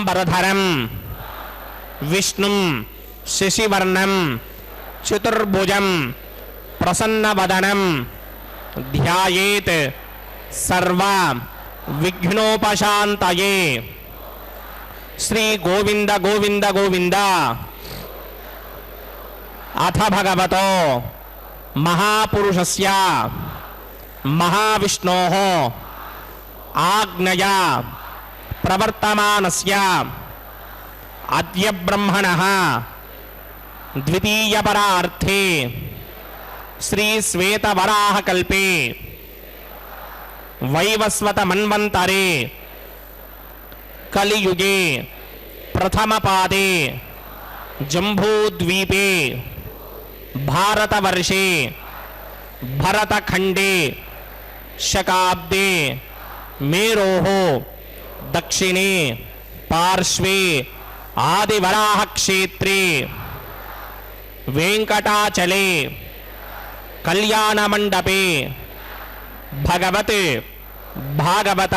శుక్లాంబరధరం విష్ణుం శశివర్ణం చతుర్భుజం ప్రసన్నవదనం ధ్యాయేత్ సర్వ విఘ్నోపశాంతయే. శ్రీ గోవింద గోవింద గోవింద. అథ భగవతో మహాపురుషస్య మహావిష్ణోః ఆజ్ఞయా ప్రవర్తమానస్య అద్య బ్రహ్మణః ద్వితీయపరార్థే శ్రీ శ్వేతవరాహకల్పే వైవస్వత మన్వంతరే కలియుగే ప్రథమపాదే జంబూద్వీపే భారతవర్షే భరతఖండే శకాబ్దే మేరోః దక్షిణే పార్శ్వే ఆదివరాహక్షేత్రే వెంకటాచలే కళ్యాణమండపే భగవత్ భాగవత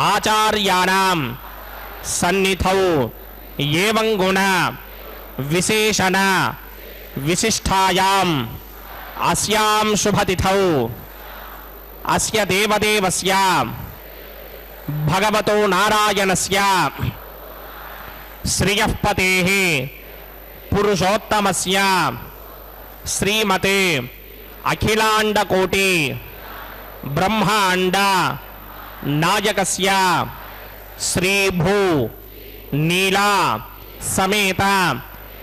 ఆచార్యాణం సన్నిధౌ ఏవం గుణ విశేషణ విశిష్టాయాం అస్యాం శుభతిథౌ అస్య దేవదేవస్య భగవతో నారాయణస్య శ్రియఃపతేః పురుషోత్తమస్య శ్రీమతే అఖిలాండకోటి బ్రహ్మాండ నాయకస్య శ్రీభూ నీలా సమేత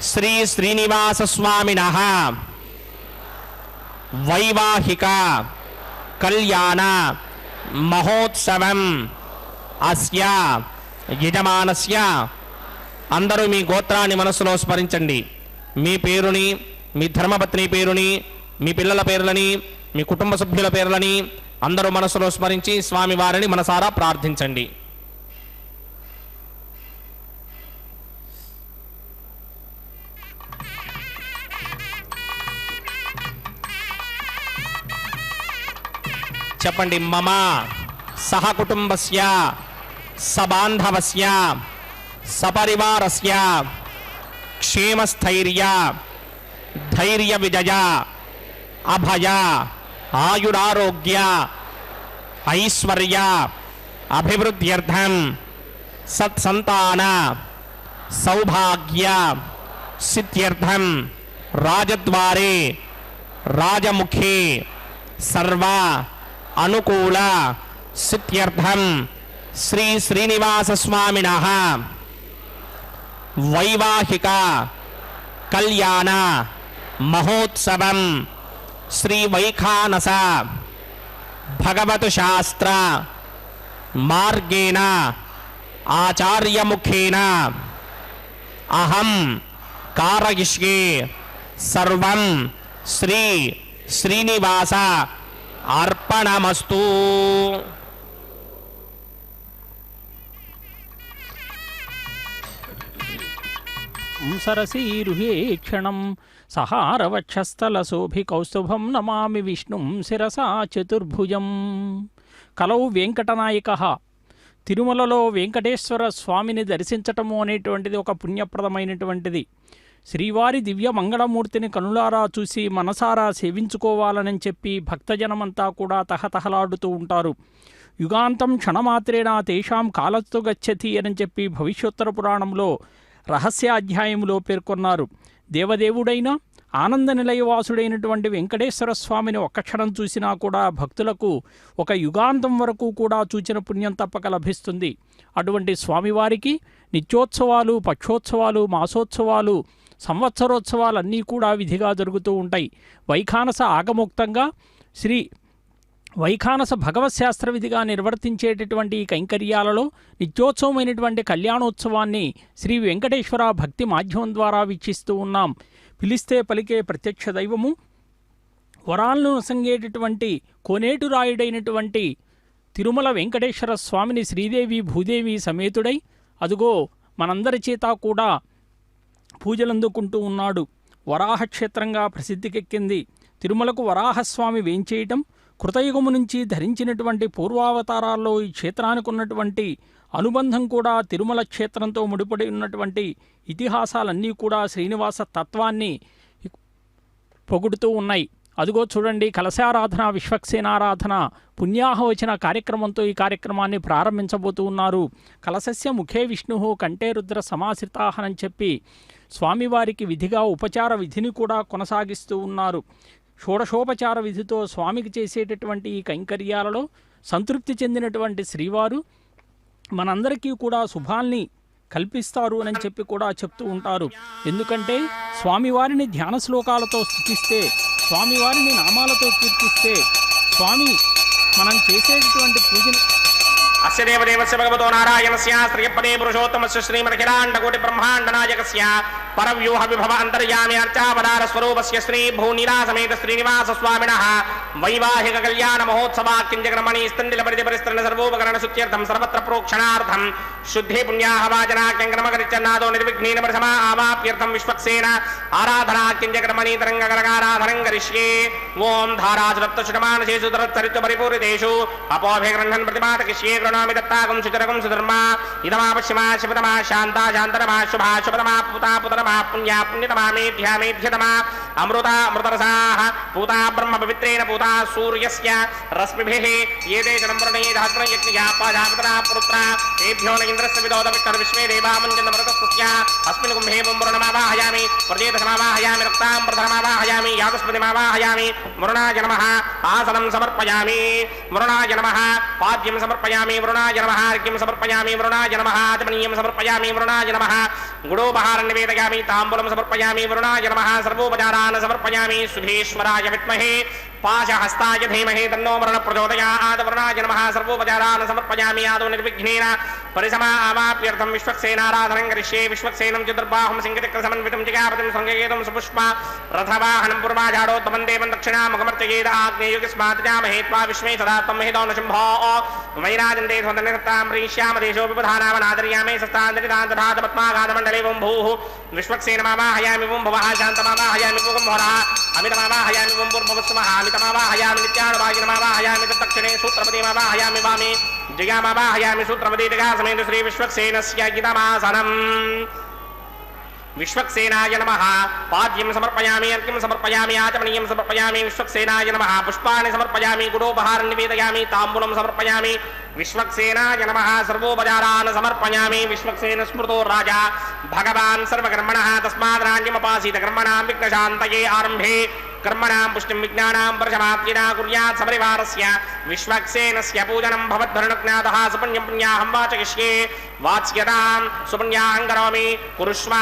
శ్రీ శ్రీనివాస స్వామినః వైవాహిక కళ్యాణ మహోత్సవం అస్య యజమానస్య. అందరూ మీ గోత్రాన్ని మనసులో స్మరించండి. మీ పేరుని, మీ ధర్మపత్ని పేరుని, మీ పిల్లల పేర్లని, మీ కుటుంబ సభ్యుల పేర్లని అందరూ మనసులో స్మరించి స్వామివారిని మనసారా ప్రార్థించండి. చెప్పండి. మమ సహకుటుంబస్య సబాంధవస్య సపరివారస్య క్షేమస్థైర్య ధైర్య విజయ అభయ ఆయురారోగ్య ఐశ్వర్య అభివృద్ధ్యర్థం సత్సంతాన సౌభాగ్య సిద్ధ్యర్థం రాజద్వారే రాజముఖే సర్వ అనుకూల సిద్ధ్యర్థం శ్రీ శ్రీనివాస స్వామినః వైవాహిక కళ్యాణ మహోత్సవం శ్రీ వైఖానస భగవత్ శాస్త్ర మార్గేణ ఆచార్యముఖేన అహం కారయిష్యే సర్వం శ్రీ శ్రీనివాస అర్పణమస్తు. సరసీరుహే క్షణం సహారవక్షస్థలశోభి కౌస్తుభం నమామి విష్ణుం శిరసా చతుర్భుజం. కలౌ వెంకటనాయకః. తిరుమలలో వెంకటేశ్వర స్వామిని దర్శించటము అనేటువంటిది ఒక పుణ్యప్రదమైనటువంటిది. శ్రీవారి దివ్య మంగళమూర్తిని కనులారా చూసి మనసారా సేవించుకోవాలని చెప్పి భక్తజనమంతా కూడా తహతహలాడుతూ ఉంటారు. యుగాంతం క్షణమాత్రేణ తేషాం కాలస్తు గచ్చతి అని చెప్పి భవిష్యోత్తర పురాణంలో రహస్యాధ్యాయంలో పేర్కొన్నారు. దేవదేవుడైన ఆనంద నిలయవాసుడైనటువంటి వెంకటేశ్వర స్వామిని ఒక్క క్షణం చూసినా కూడా భక్తులకు ఒక యుగాంతం వరకు కూడా చూచిన పుణ్యం తప్పక లభిస్తుంది. అటువంటి స్వామివారికి నిత్యోత్సవాలు, పక్షోత్సవాలు, మాసోత్సవాలు, సంవత్సరోత్సవాలన్నీ కూడా విధిగా జరుగుతూ ఉంటాయి. వైఖానస ఆగమోక్తంగా శ్రీ వైఖానస భగవశాస్త్ర విధిగా నిర్వర్తించేటటువంటి ఈ కైంకర్యాలలో నిత్యోత్సవమైనటువంటి కళ్యాణోత్సవాన్ని శ్రీ వెంకటేశ్వర భక్తి మాధ్యమం ద్వారా వీక్షిస్తూ ఉన్నాం. పిలిస్తే పలికే ప్రత్యక్ష దైవము, వరాలను సంగేటటువంటి కోనేటురాయుడైనటువంటి తిరుమల వెంకటేశ్వర స్వామిని శ్రీదేవి భూదేవి సమేతుడై అదుగో మనందరి చేత కూడా పూజలందుకుంటూ ఉన్నాడు. వరాహక్షేత్రంగా ప్రసిద్ధికెక్కింది. తిరుమలకు వరాహస్వామి వేంచేయటం, కృతయుగము నుంచి ధరించినటువంటి పూర్వావతారాల్లో ఈ క్షేత్రానికి ఉన్నటువంటి అనుబంధం కూడా తిరుమల క్షేత్రంతో ముడిపడి ఉన్నటువంటి ఇతిహాసాలన్నీ కూడా శ్రీనివాస తత్వాన్ని పొగుడుతూ ఉన్నాయి. అదిగో చూడండి, కలశారాధన విశ్వక్సేనారాధన పుణ్యాహవచన కార్యక్రమంతో ఈ కార్యక్రమాన్ని ప్రారంభించబోతూ ఉన్నారు. కలశస్య ముఖే విష్ణు కంఠే రుద్ర సమాశ్రితాహనని చెప్పి స్వామివారికి విధిగా ఉపచార విధిని కూడా కొనసాగిస్తూ ఉన్నారు. షోడశోపచార విధితో స్వామికి చేసేటటువంటి ఈ కైంకర్యాలలో సంతృప్తి చెందినటువంటి శ్రీవారు మనందరికీ కూడా శుభాల్ని కల్పిస్తారు అని చెప్పి కూడా చెప్తూ ఉంటారు. ఎందుకంటే స్వామివారిని ధ్యాన శ్లోకాలతో స్తుతిస్తే, స్వామివారిని నామాలతో కీర్తిస్తే, స్వామి మనం చేసేటటువంటి పూజని అస్య దేవదేవస్య భగవతో నారాయణస్య శ్రీయపదే పురుషోత్తమస్య శ్రీమదఖిలాండకోటి బ్రహ్మాండనాయకస్య పరవ్యూహ విభవ అంతర్యామి అర్చావతార స్వరూపస్య శ్రీ భూనీలాసమేత శ్రీనివాస స్వామినః వైవాహిక కళ్యాణ మహోత్సవాక్యంజగ్రమణి స్థండిల పరిధిపరిస్త్రణ సర్వోపకరణ శుద్ధ్యర్థం సర్వత్ర ప్రోక్షణార్థం శుద్ధి పుణ్యాహ వాచనాక్యంగ్రమకరిచ్చన్నాదో నిర్విఘ్నేన ప్రథమా ఆవాప్యర్థం విశ్వక్సేన ఆరాధనాక్యంజగ్రమణి తరంగగరగారాధనం కరిష్యే. ఓం ధారాసురప్తశుటమానసేషు తరచ్చరిత్వ పరిపూరితేషు అపోభిగృహ్ణన్ ప్రతిపాతకిష్యే. ప్రణామి దత్తాగం సుచరగం సుధర్మా ఇదమా పశ్చిమా శివతమా శాంతా శాంతరమా శుభా శుభతమా పూతా పుతరమా పుణ్యా పుణ్యతమా మేధ్యా మేధ్యతమా అమృత అమృతరసాః పూతా బ్రహ్మ పవిత్రేణ పూతా సూర్యస్య రశ్మిభిః ఏతే జనమ్రణే ధాత్ర యజ్ఞయా పాజాపతరా పుత్ర ఏభ్యో న ఇంద్రస్య విదోద విత్తర విశ్వే దేవామంజన మృతస్య అస్మిన్ కుంభే పుంబురణమావాహయామి ప్రజేతసమావాహయామి రక్తాం ప్రధనమావాహయామి యాగస్పతిమావాహయామి వరుణాయ నమః ఆసనం సమర్పయామి వరుణాయ నమః పాద్యం సమర్పయామి వరుణాయ నమః అర్ఘ్యం సమర్పయామి వరుణాయ నమః ఆచమనీయం సమర్పయామి వరుణాయ నమః గుడోపహారం నివేదయామి తాంబూలం సమర్పయామి వరుణాయ నమః సర్వోపచారాన్ సమర్పయామి శుభేశ్వరాయ విద్మహే పాశహస్తాయ ధీమహి తన్నో వరుణ ప్రచోదయాత్ వరుణాయ నమః సర్వోపచారాన్ సమర్పయామి ఆదో నిర్విఘ్నేన పరిసమా ఆవాప్యర్థం విశ్వక్సేనారాధనం కరిష్యే. విశ్వక్సేనం చతుర్బాహుం సింగచక్ర సమన్వితం జిగాపతిం సంగేతం సుపుష్ప రథవాహనం పూర్వాజాడోత్తమం దేవం దక్షిణాముఖమర్చయేద ఆగ్నేయుగస్మాత్ జామహే త్వా విశ్వే సదాత్తం మహితో న శంభో వైరాజందే స్వందనిహత్తాం ప్రీష్యామ దేశోపి ప్రధానావనాదర్యామే సస్తాంతరితాంతధాత పద్మాఘాతమండలే వం భూః విశ్వక్సేనమావాహయామి వం భవః శాంతమావాహయామి వం భవః అమితమావాహయామి వం పూర్వవస్మః అమితమావాహయామి నిత్యానుభాగినమావాహయామి తత్తక్షణే సూత్రపతిమావాహయామి వామే జయామావాహయామి సూత్రపతి జగాసమేత శ్రీ విశ్వక్సేనస్య గితమాసనం. విశ్వక్సేనాయ నమః పాద్యం సమర్పయామి అర్ఘ్యం సమర్పయామి ఆచమనీయం సమర్పయామి విశ్వక్సేనాయ నమః పుష్పాన్ని సమర్పయామి గుడోపహారం నివేదయామి తాంబూలం సమర్పయామి విశ్వక్సేనాయ నమః సర్వోపచారాన్ సమర్పయామి. విశ్వక్సేన స్మృతో రాజా భగవాన్ సర్వకర్మణః తస్మాదరాజ్యమపాసీత కర్మణాం విఘ్నశాంతయే ఆరంభే కర్మణాం పుష్టిం విజ్ఞానాం పరసమాప్తినా కుర్యాత్ సపరివారస్య విశ్వక్సేనస్య పూజనం భవద్భరణజ్ఞాతః సుపుణ్యం పుణ్యాహం వాచయిష్యే. వాచ్యతాం సుపుణ్యాహం కరోమి కురుష్వ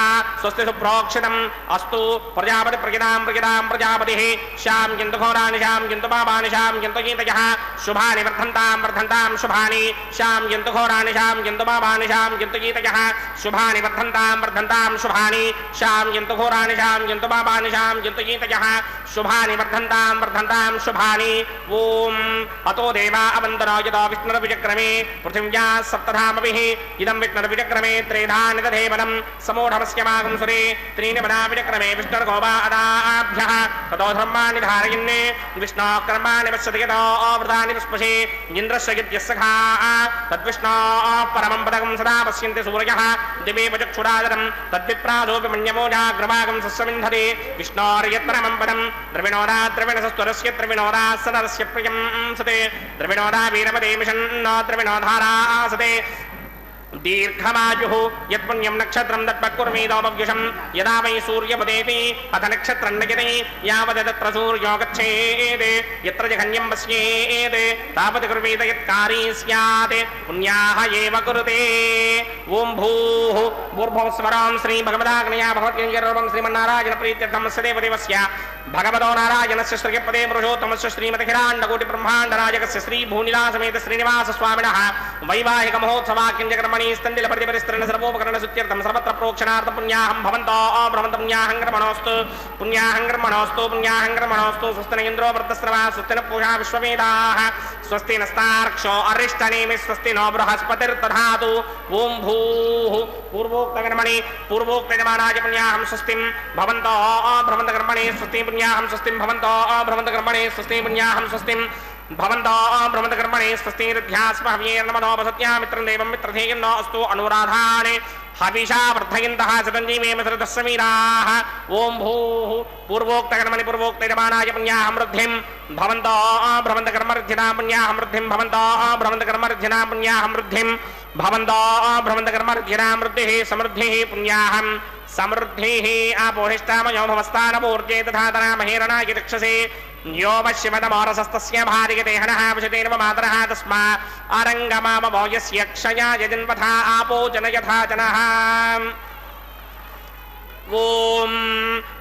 స్వస్తి సుప్రోక్షితం అస్తు ప్రజాపతి ప్రజాం ప్రజాం ప్రజాపతిః శాం యంతు ఘోరాని శాం యంతు పాపాని శాం యంతు గీతయః శుభాని వర్ధంతాం వర్ధంతాం శుభాని శాం యంతు ఘోరాని శాం యంతు పాపాని శాం యంతు గీతయః శుభాని వర్ధంతాం వర్ధంతాం శుభాని శాం యంతు ఘోరాని శాం యంతు పాపాని శాం యంతు గీతయః శుభాని వర్ధంతాం వర్ధంతాం శుభాని. ఓం అతో దేవా అవందనాయతో విష్ణురవిచక్రమే పృథివ్యా సప్తధామభిః ఇదం విష్ణురవిచక్రమే త్రేధాని తథేవనం సమూఢమస్య మాగం సురే త్రీణి వనా విచక్రమే విష్ణుర్గోపాదాభ్యః తతో ధర్మాణి ధారయన్నే విష్ణోః కర్మాణి పశ్యతి యతో వృతాని పుష్పశే ఇంద్రస్య యజ్ఞస్సఖా తద్విష్ణోః పరమం పదకం సదా పశ్యంతి సూర్యః దివే చక్షురాదరం తద్విప్రాసోపి మన్యమో జాగ్రమాగం సస్యమింధతే విష్ణోర్యత్పరమం పదం ద్రవిణోదా ద్రవిణసస్వరస్య ద్రవిణోదా సనరస్య ప్రియం సతే ద్రవిణోదా వీరపదే మిషన్నో ద్రవిణోధారాసతే దీర్ఘమాయుః యత్పుణ్యం నక్షత్రం తత్పక్కుర్మీదోపవ్యుషం యదా వై సూర్యపదేతి అథ నక్షత్రం నయతి యావద్ తత్ర సూర్యో గచ్ఛేత్ యత్ర జఘన్యం పశ్యేత్ తావత్ కుర్వీత యత్కారీ స్యాత్ పుణ్యాః ఏవ కురుతే. ఓం భూః భూర్భువస్వరం శ్రీ భగవదాగ్నయా భగవద్గీతం శ్రీమన్నారాయణ ప్రీత్యర్థం సదేవదేవస్య భగవతో నారాయణస్య శ్రీయపదే పురుషోత్తమస్య శ్రీమదఖిలాండకోటి బ్రహ్మాండనాయకస్య శ్రీ భూనిలాసమేత శ్రీనివాస స్వామినః వైవాహిక మహోత్సవాక్యంజగ్రమణి స్థండిల పరిధిపరిస్త్రణ సర్వోపకరణ శుద్ధ్యర్థం సర్వత్ర ప్రోక్షణార్థ పుణ్యాహం భవంతో భ్రమంత పుణ్యాహం కర్మణోస్తు పుణ్యాహం కర్మణోస్తు పుణ్యాహం కర్మణోస్తు. స్వస్తి ఇంద్రో వృద్ధస్రవా స్వస్తి న పూషా విశ్వవేదాః స్వస్తి నస్తార్క్షో అరిష్టనేమి స్వస్తి నో బృహస్పతిర్దధాతు. ఓం భూః పూర్వోక్తకర్మణి పూర్వోక్తయజమానాయ పుణ్యాహం స్వస్తిం భవంతో భ్రమంత కర్మణి స్వస్తి పుణ్యాహం స్వస్తిం భవంతో భ్రమంత కర్మణి స్వస్తి పుణ్యాహం స్వస్తిం భవంతో బ్రహ్మకర్మణి స్వస్తిర్ధ్యాస్మహవ్యేర్నమనోపసత్యా మిత్రం దేవం మిత్రధేయన్నో అస్తు అనురాధానే హవిషా వర్ధయంతః సతంజీవేమ సరదస్సమీరాः ఓం భూః పూర్వోక్తకర్మణి పూర్వోక్తయజమానాయ పుణ్యాహ వృద్ధిం భవంతో భ్రమంతకర్మర్ధినా పుణ్యాహ వృద్ధిం భవంతో భ్రమంతకర్మర్ధినా పుణ్యాహ వృద్ధిం భవంతో భ్రమంతకర్మర్ధినా వృద్ధిః సమృద్ధిః పుణ్యాహం సమృద్ధిః ఆపోహిష్టామయో భవస్థానపూర్జే తథాతరా మహేరణాయ చక్షసే యోమశివతమోరసస్తస్య భార్యతే హనః విశతేన మాతరః తస్మా అరంగమామవో యస్య క్షయాయ జన్మథా ఆపో జనయథా జనః ఓం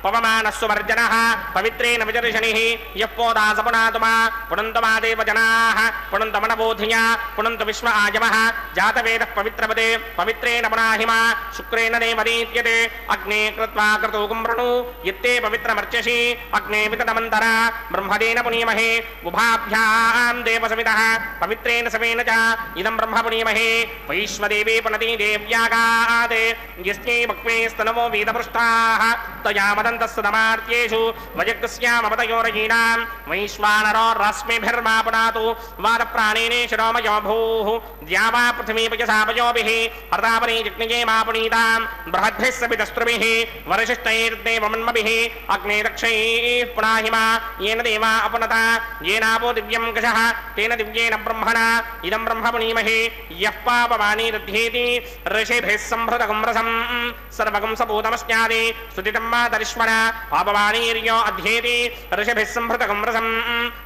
పవమానస్సువర్జనః పవిత్రేణ విజర్షణిః యః పోదాసపునాతుమా పునంతమాదేవ జనాః పునంతమనబోధియా పునంత విశ్వ ఆజమః జాతవేదః పవిత్రపదే పవిత్రేణ పునాహిమా శుక్రేణ నేమదీత్యతే అగ్నే కృత్వా క్రతూకం వృణు యత్తే పవిత్రమర్చసి అగ్నే వితతమంతర బ్రహ్మదేన పునీమహే ఉభాభ్యాం దేవసమితః పవిత్రేణ సవేన చ ఇదం బ్రహ్మ పునీమహే వైశ్వదేవే పునతి దేవ్యాగాదే యస్యై భక్మే స్తనమో వేదపృష్ఠ తయా మదంతస్తమార్త్యేషు వజగ్స్యామపతయోరయీనాం వైశ్వానరో రశ్మిభిర్మా పునాతు వాదప్రాణేనే శిరోమయో భూః ద్యావా పృథివీపయసాపయోభిః హర్తాపరీ జిగ్నిజే మా పునీతాం బృహద్భిः సపితస్త్రుభిः వరిశిష్టైర్దేవమన్మభిः అగ్నే దక్షైః పునాహిమా येन देवा अपनता येनापो दिव्यं कषः तेन दिव्येन ब्रह्मणा इदं ब्रह्म पुनीमहे यः पापवाणी दध्येति ऋषिभिः संभृतकं रसं सर्वगं सपूतमस्यादि स्तुतितं मातरिश्वरा पापवाणीर्यो अध्येति ऋषिभिः संभृतकं रसं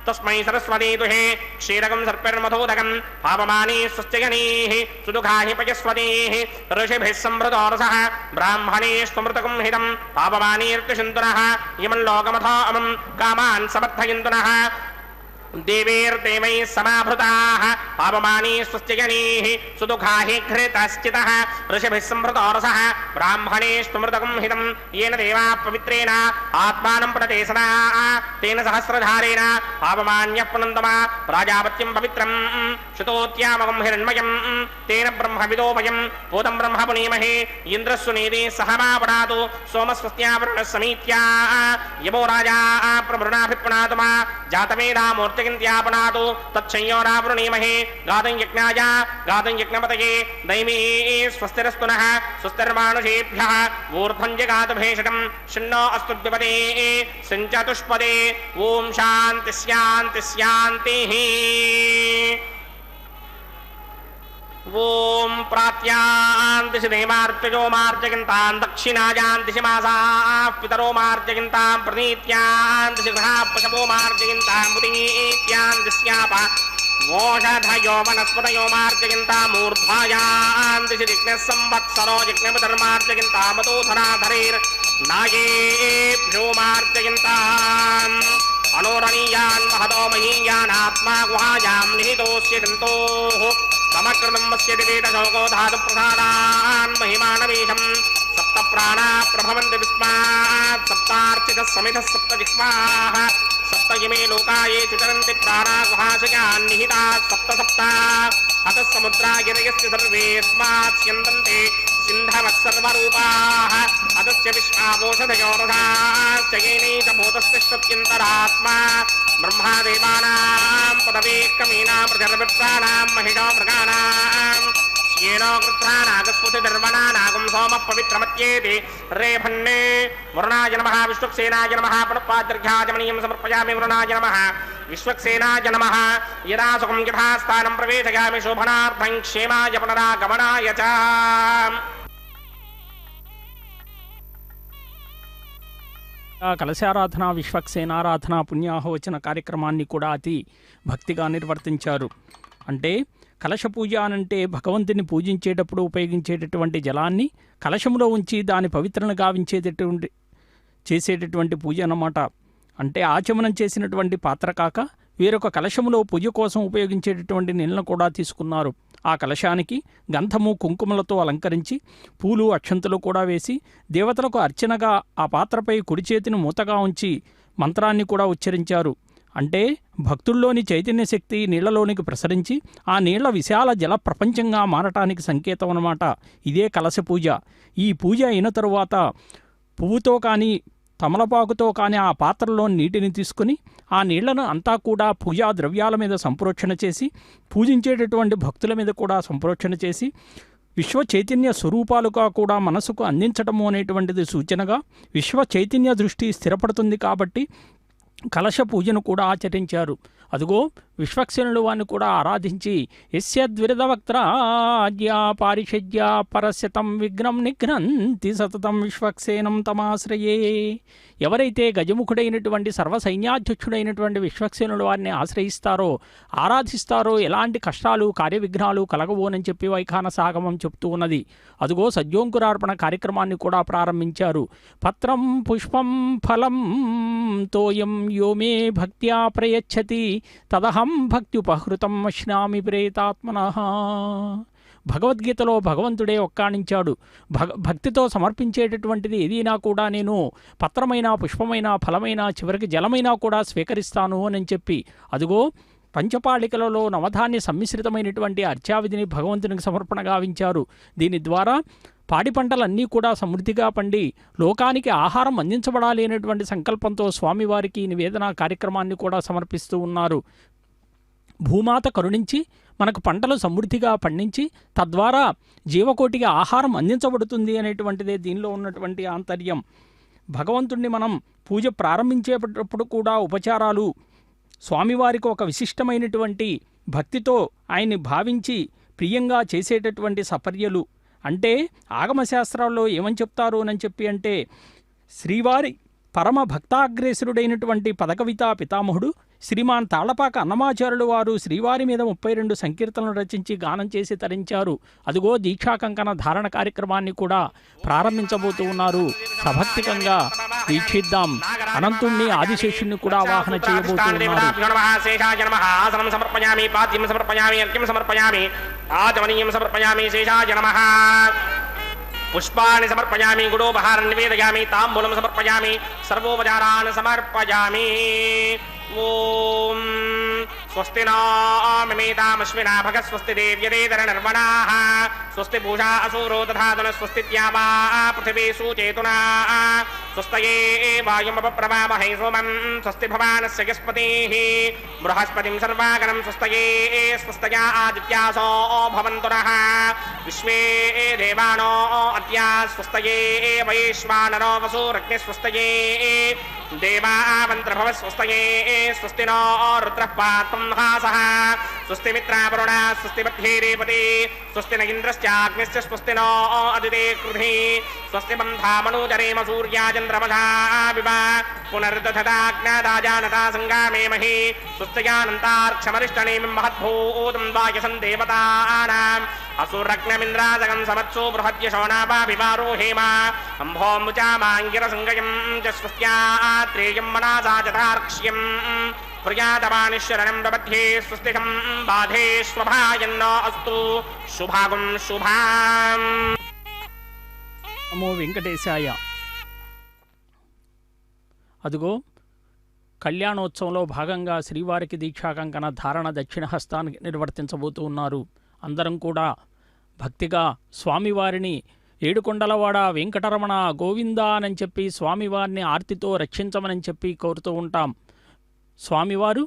तस्मै सरस्वती दुहे क्षीरकं सर्पिर्मधोदकं पापवाणी स्वस्त्यगणीः सुदुःखाहि पयस्वतीः ऋषिभिः संभृतो रसः ब्राह्मणे स्मृतकं हितं पापवाणीर्तिशन्तुनः इमं लोकमथो अमं कामान् समर्थयन्तुनः देवेर्देवैः समाभृताः पापमानी स्वस्त्यजनीः सुदुःखाः घृतश्चितः ऋषिभिः संभृतो रसः ब्राह्मणे स्मृतकं हितं येन देवाः पवित्रेण आत्मानं पुनते सदा तेन सहस्रधारेण पापमान्यः पुनन्दमा प्राजापत्यं पवित्रं श्रुतोत्यामकं हिरण्मयं तेन ब्रह्मविदोमयं पूतं ब्रह्म पुनीमहे इन्द्रस्सुनीति सहमा पुनातु सोमस्वस्त्यावरुणः समीत्या यमो राजा प्रवृणाभिपुनातुमा जातवेदा मूर्तिगिन्त्यापनातु तच्छंयोरावृणीमहे गातं यज्ञाय गातं यज्ञपतये दैवी स्वस्तिरस्तुनः स्वस्तिर्मानुषेभ्यः ऊर्ध्वं जगातु भेषजं शन्नो अस्तु द्विपदे सञ्चतुष्पदे ॐ शान्ति शान्ति शान्तिः ओम प्रात्यान्तिषि देवार्चजो मार्जयन्तां दक्षिणायान्तिषि मासाः पितरो मार्जयन्तां प्रनीत्यान्तिषि गृहाः पशवो मार्जयन्तां मुदीत्यान्तिस्यापा ओषधयो वनस्पतयो मार्जयन्तां मूर्ध्वायान्तिषि जिग्नः संवत्सरो जिग्नपतिर्मार्जयन्तां मधुधराधरैर्नागेभ्यो मार्जयन्ताम् अनोरणीयान् महतो महीयान् आत्मा गुहायां निहितोऽस्य दन्तोः समकृतं वस्य दिवेदशोको धातुप्रसादान् महिमानमीशं सप्त प्राणा प्रभवन्ति विस्मात् सप्तार्चितः समितः सप्त जिह्वाः सप्त इमे लोकाये चरन्ति प्राणा गुहाशयान् निहिताः सप्त सप्ता अतः समुद्रा गिरयस्य सर्वेऽस्मात् स्यन्दन्ते सिन्धवः सर्वरूपाः अतस्य विश्वावोषधयो रथाश्च येनैष भूतस्तिष्ठत्यन्तरात्मा ब्रह्मादेवानां पदवेक्कमीनां प्रजर्विप्राणां महिषो मृगाणां येनो कृत्रानागस्फुटिर्वणानागं सोमः पवित्रमत्येति रेभन्ने वरुणाय नमः विश्वक्सेनाय नमः पुनःपाद्र्घ्याजमनीयं समर्पयामि वरुणाय नमः विश्वक्सेनाय नमः यदा सुखं यथास्थानं प्रवेशयामि शोभनार्थं क्षेमाय पुनरागमनाय च కలశారాధన విశ్వక్సేనారాధన పుణ్యాహవచన కార్యక్రమాన్ని కూడా అతి భక్తిగా నిర్వర్తించారు. అంటే కలశ పూజ అనంటే భగవంతుని పూజించేటప్పుడు ఉపయోగించేటటువంటి జలాన్ని కలశంలో ఉంచి దాని పవిత్రను గావించేటటువంటి చేసేటటువంటి పూజ అన్నమాట. అంటే ఆచమనం చేసినటువంటి పాత్ర కాక వేరొక కలశంలో పూజ కోసం ఉపయోగించేటటువంటి నీళ్ళను కూడా తీసుకున్నారు. ఆ కలశానికి గంధము కుంకుమలతో అలంకరించి పూలు అక్షంతలు కూడా వేసి దేవతలకు అర్చనగా ఆ పాత్రపై కుడి చేతిని మూతగా ఉంచి మంత్రాన్ని కూడా ఉచ్చరించారు. అంటే భక్తుల్లోని చైతన్య శక్తి నీళ్లలోనికి ప్రసరించి ఆ నీళ్ల విశాల జల ప్రపంచంగా మారటానికి సంకేతం అన్నమాట. ఇదే కలశ పూజ. ఈ పూజ అయిన తరువాత పువ్వుతో కానీ తమలపాకుతో కానీ ఆ పాత్రలో నీటిని తీసుకుని ఆ నీళ్లను అంతా కూడా పూజా ద్రవ్యాల మీద సంప్రోక్షణ చేసి పూజించేటటువంటి భక్తుల మీద కూడా సంప్రోక్షణ చేసి విశ్వ చైతన్య స్వరూపాలుగా కూడా మనసుకు అందించటము అనేటువంటిది సూచనగా విశ్వ చైతన్య దృష్టి స్థిరపడుతుంది కాబట్టి కలశ పూజను కూడా ఆచరించారు. అదిగో విశ్వక్సేనుడు వారిని కూడా ఆరాధించి యస్యద్విరదవక్త్రాజ్యా పారిషజ్య పరస్యతం విఘ్నం నిఘ్నంతి సతతం విశ్వక్సేనం తమాశ్రయే. ఎవరైతే గజముఖుడైనటువంటి సర్వసైన్యాధ్యక్షుడైనటువంటి విశ్వక్సేనుడు వారిని ఆశ్రయిస్తారో ఆరాధిస్తారో ఎలాంటి కష్టాలు కార్యవిఘ్నాలు కలగవోనని చెప్పి వైఖానసాగమం చెప్తూ ఉన్నది. అదిగో సద్యోంకురార్పణ కార్యక్రమాన్ని కూడా ప్రారంభించారు. పత్రం పుష్పం ఫలం తోయం యో మే భక్త్యా ప్రయచ్చతి తదహం భక్త్యుపహృతం అశ్నామి ప్రేతాత్మనః. భగవద్గీతలో భగవంతుడే ఒక్కాణించాడు. భక్తితో సమర్పించేటటువంటిది ఏదైనా కూడా నేను పత్రమైన పుష్పమైన ఫలమైన చివరికి జలమైనా కూడా స్వీకరిస్తాను అని చెప్పి అదిగో పంచపాళికలలో నవధాన్య సమ్మిశ్రితమైనటువంటి అర్చావిధిని భగవంతునికి సమర్పణ గావించారు. దీని ద్వారా పాడి పంటలన్నీ కూడా సమృద్ధిగా పండి లోకానికి ఆహారం అందించబడాలి అనేటువంటి సంకల్పంతో స్వామివారికి నివేదన కార్యక్రమాన్ని కూడా సమర్పిస్తూ ఉన్నారు. భూమాత కరుణించి మనకు పంటలు సమృద్ధిగా పండించి తద్వారా జీవకోటికి ఆహారం అందించబడుతుంది అనేటువంటిదే దీనిలో ఉన్నటువంటి ఆంతర్యం. భగవంతుణ్ణి మనం పూజ ప్రారంభించేటప్పుడు కూడా ఉపచారాలు స్వామివారికి ఒక విశిష్టమైనటువంటి భక్తితో ఆయన్ని భావించి ప్రియంగా చేసేటటువంటి సపర్యలు. అంటే ఆగమశాస్త్రాల్లో ఏమని చెప్తారు అని చెప్పి అంటే శ్రీవారి పరమ భక్తాగ్రేసురుడైనటువంటి పదకవితా పితామహుడు శ్రీమాన్ తాళ్లపాక అన్నమాచార్యులు వారు శ్రీవారి మీద 32 సంకీర్తనలు రచించి గానం చేసి తరించారు. అదిగో దీక్షాకంకణ ధారణ కార్యక్రమాన్ని కూడా ప్రారంభించబోతూ ఉన్నారు. సభక్తికంగా వీక్షిద్దాం. అనంతుణ్ణి ఆదిశేషుణ్ణి కూడా ఆవాహన చేయబోతూ ఉన్నారు. పుష్పాన్ని సమర్పయామి గుడోపహారం నివేదయామి తాంబూలం సమర్పయామి సర్వోపచారాన్ సమర్పయామి. ఓం స్వస్తి నామేతామశ్వినా భగ స్వస్తి దేవ్యదేదర నిర్వణాః స్వస్తి పూషా అసూరో దధాతున స్వస్తి త్యావా పృథివీ సూచేతునా స్వస్తయే వాయుమపప్రవామహై సోమం స్వస్తి భవానస్య యస్పతిః బృహస్పతిం సర్వాగణం స్వస్తయే స్వస్తయా ఆదిత్యాసో భవంతునః విశ్వే దేవానో అద్యా స్వస్తయే వైశ్వానరో వసూరగ్ని స్వస్తయే దేవావంత్రభవ స్వస్తయే స్వస్తి నో రుద్రః పాత్రం హాసః స్వస్తి మిత్రావరుణ స్వస్తి మధ్యే రేపతి స్వస్తి న ఇంద్రశ్చాగ్నిశ్చ స్వస్తి నో అదితే కృధి స్వస్తి బంధామనూజరేమ సూర్యాచంద్రమసా వివ పునర్దధతాజ్ఞాదాజానతా సంగామేమహి స్వస్తియానంతార్క్షమరిష్టనేమిం మహద్భూతం వాయసం దేవతానాం అసురగ్నమింద్రాజగం సమత్సో బృహద్యశోనాపాభివారోహేమ అంభోముచామాంగిరసంగయం చ స్వస్త్యాత్రేయం మనాసా చతార్క్ష్యం ప్రియాతమానిశరణం ప్రబध्ये స్వస్తికం బాధే స్వభాయన్నో అస్తు శుభాగం శుభాం. నమో వెంకటేశాయ. అదిగో కళ్యాణోత్సవంలో భాగంగా శ్రీవారికి దీక్షాకంకణ ధారణ దక్షిణ హస్తాన్ని నిర్వర్తించబోతూ ఉన్నారు. అందరం కూడా భక్తిగా స్వామివారిని ఏడుకొండలవాడ వెంకటరమణ గోవిందా అని చెప్పి స్వామివారిని ఆర్తితో రక్షించమని చెప్పి కోరుతూ ఉంటాం. స్వామివారు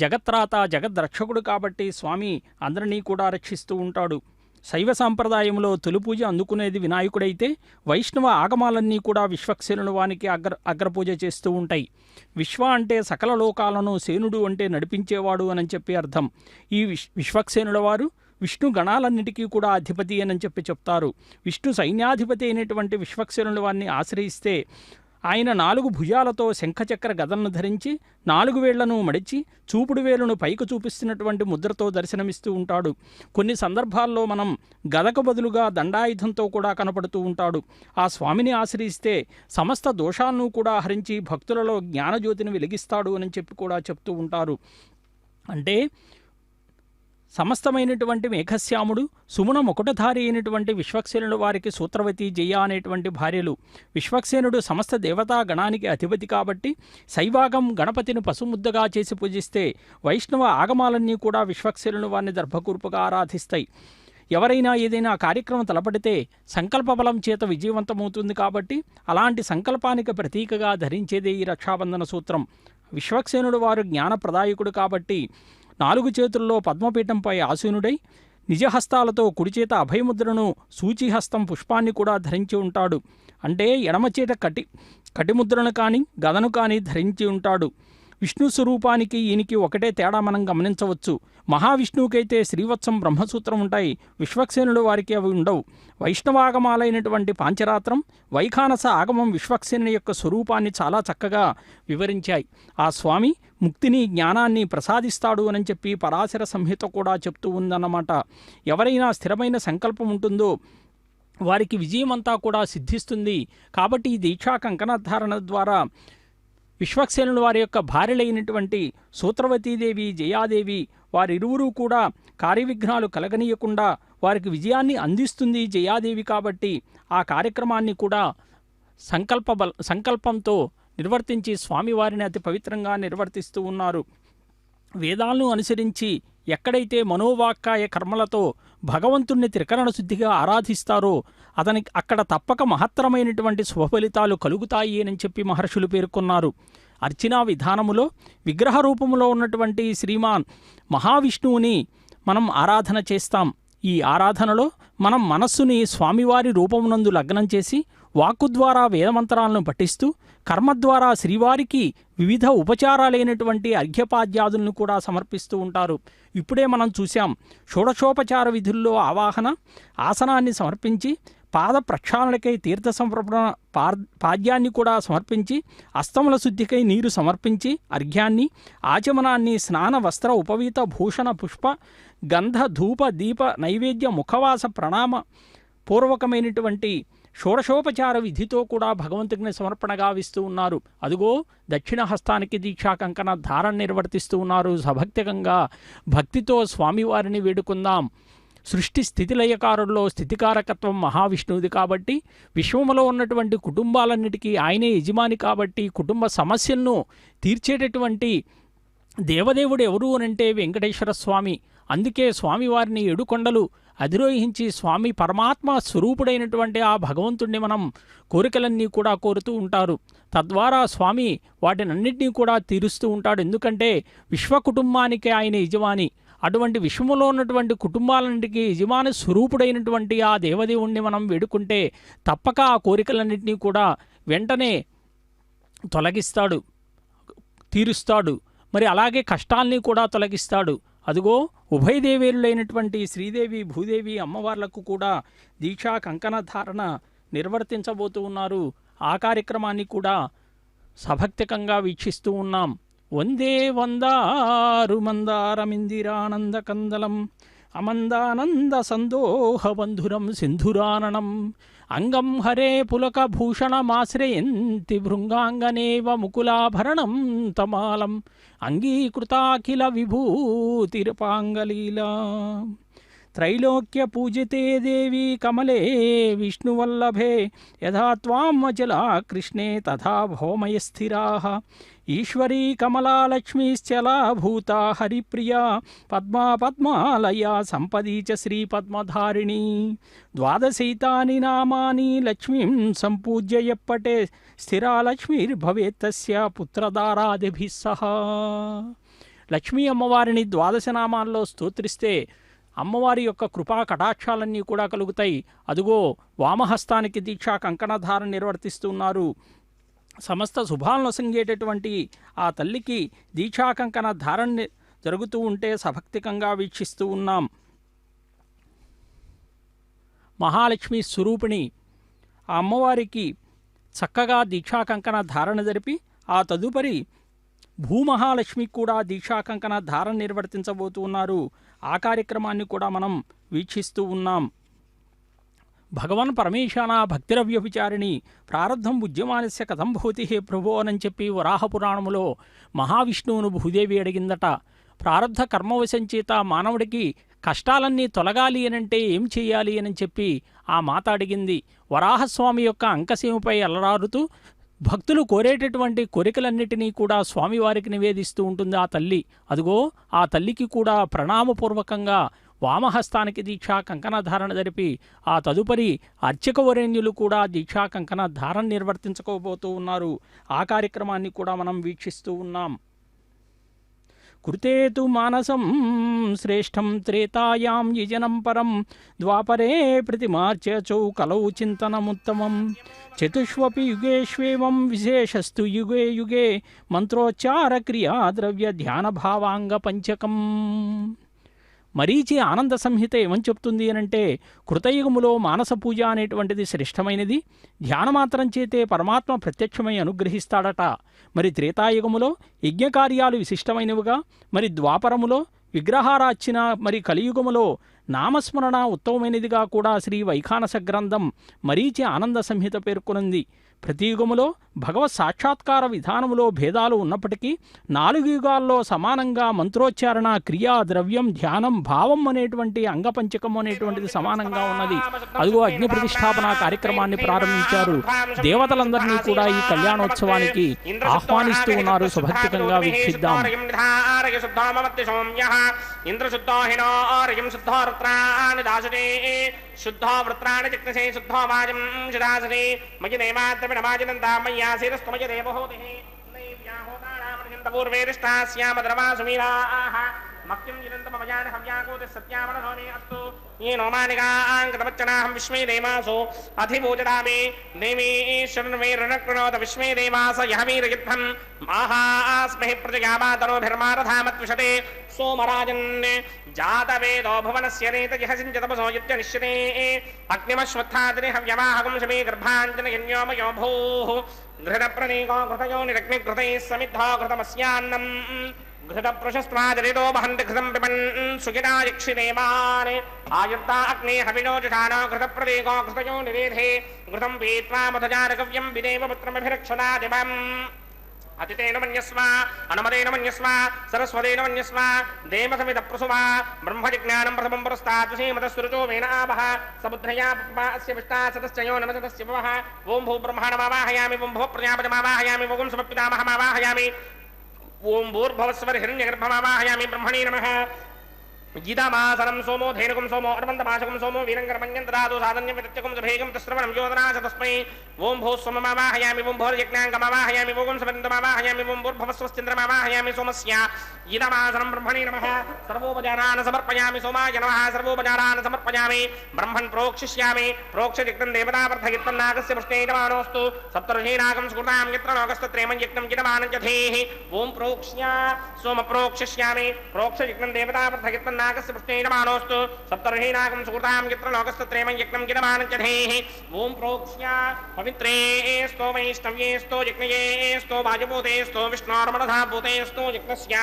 జగత్రాత జగద్రక్షకుడు కాబట్టి స్వామి అందరినీ కూడా రక్షిస్తూ ఉంటాడు. శైవ సాంప్రదాయంలో తొలి పూజ అందుకునేది వినాయకుడైతే వైష్ణవ ఆగమాలన్నీ కూడా విశ్వక్సేనుడు వానికి అగ్రపూజ చేస్తూ ఉంటాయి. విశ్వ అంటే సకల లోకాలను, సేనుడు అంటే నడిపించేవాడు అని చెప్పి అర్థం. ఈ విశ్వక్సేనుల వారు విష్ణు గణాలన్నిటికీ కూడా అధిపతి అని చెప్పి చెప్తారు. విష్ణు సైన్యాధిపతి అయినటువంటి విశ్వక్సేనుల వారిని ఆశ్రయిస్తే ఆయన 4 భుజాలతో శంఖచక్ర గదలను ధరించి 4 వేళ్లను మడిచి చూపుడు వేలును పైకి చూపిస్తున్నటువంటి ముద్రతో దర్శనమిస్తూ ఉంటాడు. కొన్ని సందర్భాల్లో మనం గదకు బదులుగా దండాయుధంతో కూడా కనపడుతూ ఉంటాడు. ఆ స్వామిని ఆశ్రయిస్తే సమస్త దోషాలను కూడా హరించి భక్తులలో జ్ఞానజ్యోతిని వెలిగిస్తాడు అని చెప్పి కూడా చెప్తూ ఉంటారు. అంటే సమస్తమైనటువంటి మేఘశ్యాముడు, సుమున ముకుటధారి అయినటువంటి విశ్వక్సేనుడు వారికి సూత్రవతి, జయ అనేటువంటి భార్యలు. విశ్వక్సేనుడు సమస్త దేవతా గణానికి అధిపతి కాబట్టి శైవాగం గణపతిని పశుముద్దగా చేసి పూజిస్తే వైష్ణవ ఆగమాలన్నీ కూడా విశ్వక్సేనుడు వారిని దర్భకూర్పుగా ఆరాధిస్తాయి. ఎవరైనా ఏదైనా కార్యక్రమం తలపడితే సంకల్ప బలం చేత విజయవంతమవుతుంది కాబట్టి అలాంటి సంకల్పానికి ప్రతీకగా ధరించేదే ఈ రక్షాబంధన సూత్రం. విశ్వక్సేనుడు వారు జ్ఞానప్రదాయకుడు కాబట్టి 4 చేతుల్లో పద్మపీఠంపై ఆసీనుడై నిజహస్తాలతో కుడిచేత అభయముద్రను, సూచిహస్తం పుష్పాన్ని కూడా ధరించి ఉంటాడు. అంటే ఎడమచేత కటిముద్రను కానీ గదను కానీ ధరించి ఉంటాడు. విష్ణు స్వరూపానికి ఈయనకి ఒకటే తేడా మనం గమనించవచ్చు. మహావిష్ణువుకైతే శ్రీవత్సం బ్రహ్మసూత్రం ఉంటాయి, విశ్వక్సేనుడు వారికి అవి ఉండవు. వైష్ణవాగమాలైనటువంటి పాంచరాత్రం, వైఖానస ఆగమం విశ్వక్సేనుని యొక్క స్వరూపాన్ని చాలా చక్కగా వివరించాయి. ఆ స్వామి ముక్తిని, జ్ఞానాన్ని ప్రసాదిస్తాడు అని చెప్పి పరాశర సంహిత కూడా చెప్తూ ఉందన్నమాట. ఎవరైనా స్థిరమైన సంకల్పం ఉంటుందో వారికి విజయమంతా కూడా సిద్ధిస్తుంది. కాబట్టి ఈ దీక్షా కంకణధారణ ద్వారా విశ్వక్సేనుడు వారి యొక్క భార్యలైనటువంటి సూత్రవతీదేవి, జయాదేవి వారిరువురూ కూడా కార్యవిఘ్నాలు కలగనీయకుండా వారికి విజయాన్ని అందిస్తుంది జయాదేవి. కాబట్టి ఆ కార్యక్రమాన్ని కూడా సంకల్పంతో నిర్వర్తించి స్వామివారిని అతి పవిత్రంగా నిర్వర్తిస్తూ ఉన్నారు. వేదాలను అనుసరించి ఎక్కడైతే మనోవాక్కాయ కర్మలతో భగవంతుణ్ణి త్రికరణ శుద్ధిగా ఆరాధిస్తారో అక్కడ తప్పక మహత్తరమైనటువంటి శుభఫలితాలు కలుగుతాయి అని చెప్పి మహర్షులు పేర్కొన్నారు. అర్చనా విధానములో విగ్రహ రూపంలో ఉన్నటువంటి శ్రీమాన్ మహావిష్ణువుని మనం ఆరాధన చేస్తాం. ఈ ఆరాధనలో మనం మనస్సుని స్వామివారి రూపమునందు లగ్నం చేసి వాక్కు ద్వారా వేదమంత్రాలను పఠిస్తూ కర్మ ద్వారా శ్రీవారికి వివిధ ఉపచారాలైనటువంటి అర్ఘ్యపాద్యాదులను కూడా సమర్పిస్తూ ఉంటారు. ఇప్పుడే మనం చూశాం, షోడశోపచార విధుల్లో ఆవాహన, ఆసనాన్ని సమర్పించి పాద ప్రక్షాళనకై తీర్థ సమర్పణ పాద్యాన్ని కూడా సమర్పించి, అస్తముల శుద్ధికై నీరు సమర్పించి అర్ఘ్యాన్ని, ఆచమనాన్ని, స్నాన వస్త్ర ఉపవీత భూషణ పుష్ప గంధ ధూప దీప నైవేద్య ముఖవాస ప్రణామ పూర్వకమైనటువంటి షోడశోపచార విధితో కూడా భగవంతుడిని సమర్పణగా ఇస్తూ ఉన్నారు. అదుగో దక్షిణ హస్తానికి దీక్షా కంకణ ధారణ నిర్వర్తిస్తూ ఉన్నారు. సభక్తికంగా భక్తితో స్వామివారిని వేడుకుందాం. సృష్టి స్థితిలయకారుల్లో స్థితికారకత్వం మహావిష్ణువుది కాబట్టి విశ్వములో ఉన్నటువంటి కుటుంబాలన్నిటికీ ఆయనే యజమాని కాబట్టి కుటుంబ సమస్యలను తీర్చేటటువంటి దేవదేవుడు ఎవరు అనంటే వెంకటేశ్వర స్వామి. అందుకే స్వామివారిని 7 కొండలు అధిరోహించి స్వామి పరమాత్మ స్వరూపుడైనటువంటి ఆ భగవంతుణ్ణి మనం కోరికలన్నీ కూడా కోరుతూ ఉంటారు. తద్వారా స్వామి వాటినన్నింటినీ కూడా తీరుస్తూ ఉంటాడు. ఎందుకంటే విశ్వ కుటుంబానికి ఆయన యజమాని. అటువంటి విశ్వములో ఉన్నటువంటి కుటుంబాలన్నింటికీ యజమాని స్వరూపుడైనటువంటి ఆ దేవదేవుణ్ణి మనం వేడుకుంటే తప్పక ఆ కోరికలన్నింటినీ కూడా వెంటనే తొలగిస్తాడు, తీరుస్తాడు. మరి అలాగే కష్టాల్ని కూడా తొలగిస్తాడు. అదిగో ఉభయదేవేరులైనటువంటి శ్రీదేవి, భూదేవి అమ్మవార్లకు కూడా దీక్షా కంకణ ధారణ నిర్వర్తించబోతూ ఉన్నారు. ఆ కార్యక్రమాన్ని కూడా సభక్తికంగా వీక్షిస్తూ ఉన్నాం. వందే వందారు మందారమిందిరానంద కందలం అమందానంద సందోహ బంధురం సింధురాననం అంగం హరే పులక భూషణమాశ్రయంతి భృంగాంగనేవ ముకులాభరణం తమాలం అంగీకృతాఖిల విభూతిరపాంగలీలా త్రైలోక్య పూజితే దేవి కమలే విష్ణువల్లభే యథా త్వాం అచలా కృష్ణే తథా భౌమయ స్థిరాః ఈశ్వరీ కమలా లక్ష్మీశ్చలా భూతా హరిప్రియా పద్మా పద్మాలయా సంపదీ చ శ్రీపద్మధారిణీ ద్వాదశైతాని నామాని లక్ష్మీం సంపూజ్య యప్పటే స్థిరా లక్ష్మీర్భవేత్తస్య పుత్రదారాదిభిః సహా. లక్ష్మీ అమ్మవారిని 12 నామాల్లో స్తోత్రిస్తే అమ్మవారి యొక్క కృపా కటాక్షాలన్నీ కూడా కలుగుతాయి. అదుగో వామహస్తానికి దీక్షా కంకణధారణ నిర్వర్తిస్తున్నారు. సమస్త శుభాలను సంగేటటువంటి ఆ తల్లికి దీక్షా కంకణ ధారణ జరుగుతూ ఉంటే సభక్తికంగా వీక్షిస్తూ ఉన్నాం. మహాలక్ష్మి స్వరూపిణి ఆ అమ్మవారికి చక్కగా దీక్షా కంకణ ధారణ జరిపి ఆ తదుపరి భూమహాలక్ష్మి కూడా దీక్షా కంకణ ధారణ నిర్వర్తించబోతూ ఉన్నారు. ఆ కార్యక్రమాన్ని కూడా మనం వీక్షిస్తూ ఉన్నాం. భగవన్ పరమేశాన భక్తిరవ్యభిచారిణి ప్రారబ్ధం ఉద్యమానస్య కథం భవతి హే ప్రభో అని చెప్పి వరాహపురాణములో మహావిష్ణువును భూదేవి అడిగిందట. ప్రారబ్ధ కర్మవశం చేత మానవుడికి కష్టాలన్నీ తొలగాలి అనంటే ఏం చేయాలి అని చెప్పి ఆ మాత అడిగింది. వరాహస్వామి యొక్క అంకసీమపై అలరారుతూ భక్తులు కోరేటటువంటి కోరికలన్నిటినీ కూడా స్వామివారికి నివేదిస్తూ ఉంటుంది ఆ తల్లి. అదిగో ఆ తల్లికి కూడా ప్రణామపూర్వకంగా వామహస్తానికి దీక్షా కంకణ ధారణ జరిపి ఆ తదుపరి అర్చకవరేణ్యులు కూడా దీక్షా కంకణ ధారణ నిర్వర్తించుకోబోతూ ఉన్నారు. ఆ కార్యక్రమాన్ని కూడా మనం వీక్షిస్తూ ఉన్నాం. కృతేతు మానసం శ్రేష్టం త్రేతాయాం యజనం పరం ద్వాపరే ప్రతిమార్చచౌ కలౌ చింతనముత్తమం చతుష్వపి యుగేష్వేవం విశేషస్తు యుగే యుగే మంత్రోచ్చార క్రియా ద్రవ్య ధ్యాన భావాంగ పంచకం. మరీచి ఆనంద సంహిత ఏమని చెప్తుంది అనంటే, కృతయుగములో మానస పూజ అనేటువంటిది శ్రేష్టమైనది. ధ్యానమాత్రం చేతే పరమాత్మ ప్రత్యక్షమై అనుగ్రహిస్తాడట. మరి త్రేతాయుగములో యజ్ఞకార్యాలు విశిష్టమైనవిగా, మరి ద్వాపరములో విగ్రహారార్చన, మరి కలియుగములో నామస్మరణ ఉత్తమమైనదిగా కూడా శ్రీ వైఖానస గ్రంథం మరీచి ఆనంద సంహిత పేర్కొనుంది. ప్రతి యుగములో భగవత్ సాక్షాత్కార విధానములో భేదాలు ఉన్నప్పటికీ 4 యుగాల్లో సమానంగా మంత్రోచ్చారణ, క్రియా, ద్రవ్యం, ధ్యానం, భావం అనేటువంటి అంగపంచకం అనేటువంటిది సమానంగా ఉన్నది. అదిగో అగ్ని ప్రతిష్టాపన కార్యక్రమాన్ని ప్రారంభించారు. దేవతలందరినీ కూడా ఈ కళ్యాణోత్సవానికి ఆహ్వానిస్తూ ఉన్నారు. సుభక్తికంగా వీక్షిద్దాం. శుద్ధో వృత్రాణి చిక్నసే శుద్ధో వాజం శుదాసనే మయి నైమాత్రమిణమాజినంతామయ్యా శిరస్త్వమయ దేవహోతిః పూర్వేరిష్టాస్యామద్రవాసుమీరాః మక్యం జినంతమయాన హవ్యాకోతి సత్యామనసోమే అస్తు येनो मानिकाङ्कृतवच्चनाहं विश्वे देवासो अधिभूजदामि देवीश्वरन्वेरणकृणोत विश्वे देवास यः वीरयुद्धं माहास्महि प्रजयामातनोभिर्मारधामत्विषते सोमराजन् जातवेदो भुवनस्य नेतजिह सिञ्चतपसो युत्यनिश्यते अग्निमश्वत्थादिनि हव्यवाहकं शमे गर्भाञ्जनयन्योमयो भूः घृतप्रणीको घृतयो निरग्निघृतैः समिद्धो घृतमस्यान्नम् घृतप्रशस्त्वादरितो वहन्ति घृतं पिबन् सुखिता यक्षिदेवान् आयुर्ता अग्ने हविनो जुषाणो घृतप्रदीको घृतयो निरेधे घृतं पीत्वा मधुजारकव्यं विदेव पुत्रमभिरक्षदा दिवम् अतितेन मन्यस्व अनुमतेन मन्यस्व सरस्वतेन मन्यस्व देवसमितप्रसुवा ब्रह्मजिज्ञानं प्रथमं पुरस्तात् श्रीमतस्सुरुचो वेन आवः समुद्रया अस्य विष्टा सतश्चयो नमसतस्य भवः ओं भू ब्रह्माणमावाहयामि ओं भो प्रजापतिमावाहयामि ओं समपितामहमावाहयामि ओं भूर्भवस्वर हिरण्यगर्भमावाहयामि ब्रह्मणे नमः गीतामासनं सोमो धेनुकं सोमो अर्मन्दमाशकं सोमो वीरङ्गरमञ्जं ददातु साधन्यं वितत्यकं सभेगं तस्रवणं योधना च तस्मै ओं भूः सोममावाहयामि ओं भोर्यज्ञाङ्गमावाहयामि ओं सवन्दमावाहयामि ओं भूर्भवस्वश्चन्द्रमावाहयामि सोमस्य गीतामासनं ब्रह्मणे नमः सर्वोपचारान् समर्पयामि सोमाय नमः सर्वोपचारान् समर्पयामि ब्रह्मन् प्रोक्षिष्यामि प्रोक्षयज्ञं देवतावर्धयित्वं नागस्य पुष्टे यजमानोऽस्तु सप्तर्षीनागं स्फुटां यत्र लोकस्तत्रेमं यज्ञं यजमानं च धेः ओं प्रोक्ष्या सोम प्रोक्षिष्यामि प्रोक्षयज्ञं देवतावर्धयित्वं नागस्य पुष्टे यजमानोऽस्तु सप्तर्षीनागं स्फुटां यत्र लोकस्तत्रेमं यज्ञं यजमानं च धेः ओं प्रोक्ष्या पवित्रे स्तो वैष्णव्येस्तो यज्ञयेस्तो वायुभूतेस्तो विष्णोर्मनधाभूतेस्तो यज्ञस्य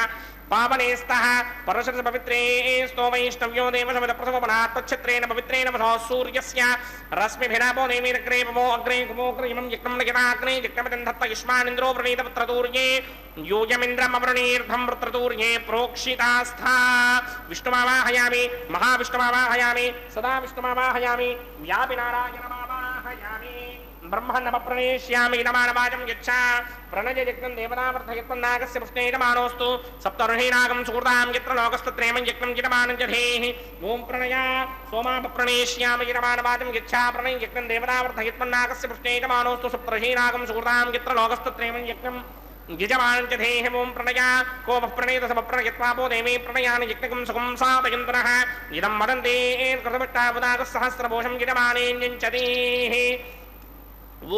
पावनेस्तः परशुर पवित्रेस्तो वैष्णव्यो देवसमितप्रसवपनात्तच्छत्रेण पवित्रेण वसो सूर्यस्य रश्मिभिरापो देवीरग्रे पवो अग्रे कुमोग्रयमं यज्ञं नगिताग्ने यज्ञपतिं दत्त युष्मानिन्द्रो प्रणीतपुत्रतूर्ये यूयमिन्द्रमवृणीर्धं वृत्रतूर्ये प्रोक्षितास्था विष्णुमावाहयामि महाविष्णुमावाहयामि सदा विष्णुमावाहयामि व्यापिनारायणमावाहयामि ब्रह्मण्डमप्रणेष्यामि इदमानवाचं यच्छा प्रणययज्ञं देवतावर्धयत्वं नागस्य पुष्टे यजमानोऽस्तु सप्तर्षीनागं सुकृतां यत्र लोकस्तत्रेमं यज्ञं यजमानं च धेः ओं प्रणया सोमापप्रणेष्यामि यजमानवाचं यच्छा प्रणययज्ञं देवतावर्धयत्वं नागस्य पुष्टे यजमानोऽस्तु सप्तर्षीनागं सुकृतां यत्र लोकस्तत्रेमं यज्ञं यजमानं च धेः ओं प्रणया कोपप्रणेतसमप्रणयत्वापो देवी प्रणयानि यज्ञकं सुखं साधयन्तनः इदं वदन्ति कृतभट्टावदागः सहस्रभूषं यजमानेऽन्यञ्चतीः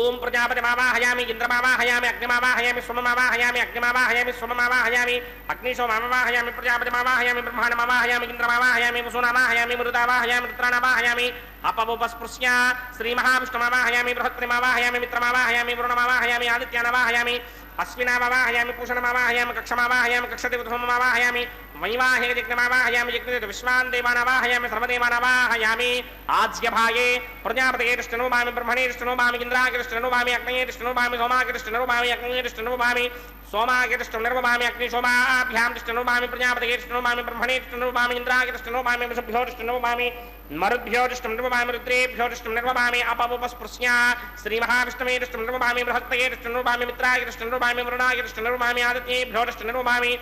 ओं प्रजापतिमावाहयामि इन्द्रमावाहयामि अग्निमावाहयामि सोममावाहयामि अग्निमावाहयामि सोममावाहयामि अग्निशोमावाहयामि प्रजापतिमावाहयामि ब्रह्माण्डमावाहयामि इन्द्रमावाहयामि वसुनावाहयामि मरुदावाहयामि रुद्राणावाहयामि अपवोपस्पृश्य श्रीमहाविष्णुमावाहयामि बृहत्पतिमावाहयामि मित्रमावाहयामि वरुणमावाहयामि आदित्यानावाहयामि अश्विनावाहयामि पूषणमावाहयामि कक्षमावाहयामि कक्षदेवधूममावाहयामि वैवाहिकयज्ञमावाहयामि यज्ञदेव विश्वान् देवानावाहयामि सर्वदेवानावाहयामि आज्यभागे प्रजापतये तिष्ठनोभामि ब्रह्मणे तिष्ठनोभामि इन्द्राय तिष्ठनोभामि अग्नये तिष्ठनोभामि सोमाय तिष्ठनोभामि अग्नये तिष्ठनोभामि सोमाय तिष्ठनोभामि अग्निशोमाभ्यां तिष्ठनोभामि प्रजापतये तिष्ठनोभामि ब्रह्मणे तिष्ठनोभामि इन्द्राय तिष्ठनोभामि वसुभ्यो तिष्ठनोभामि मरुद्भ्यो तिष्ठनोभामि रुद्रेभ्यो तिष्ठनोभामि अपवोपस्पृश्य श्रीमहाविष्णवे तिष्ठनोभामि बृहत्तये तिष्ठनोभामि मित्राय तिष्ठनोभामि वरुणाय तिष्ठनोभामि आदित्येभ्यो तिष्ठनोभामि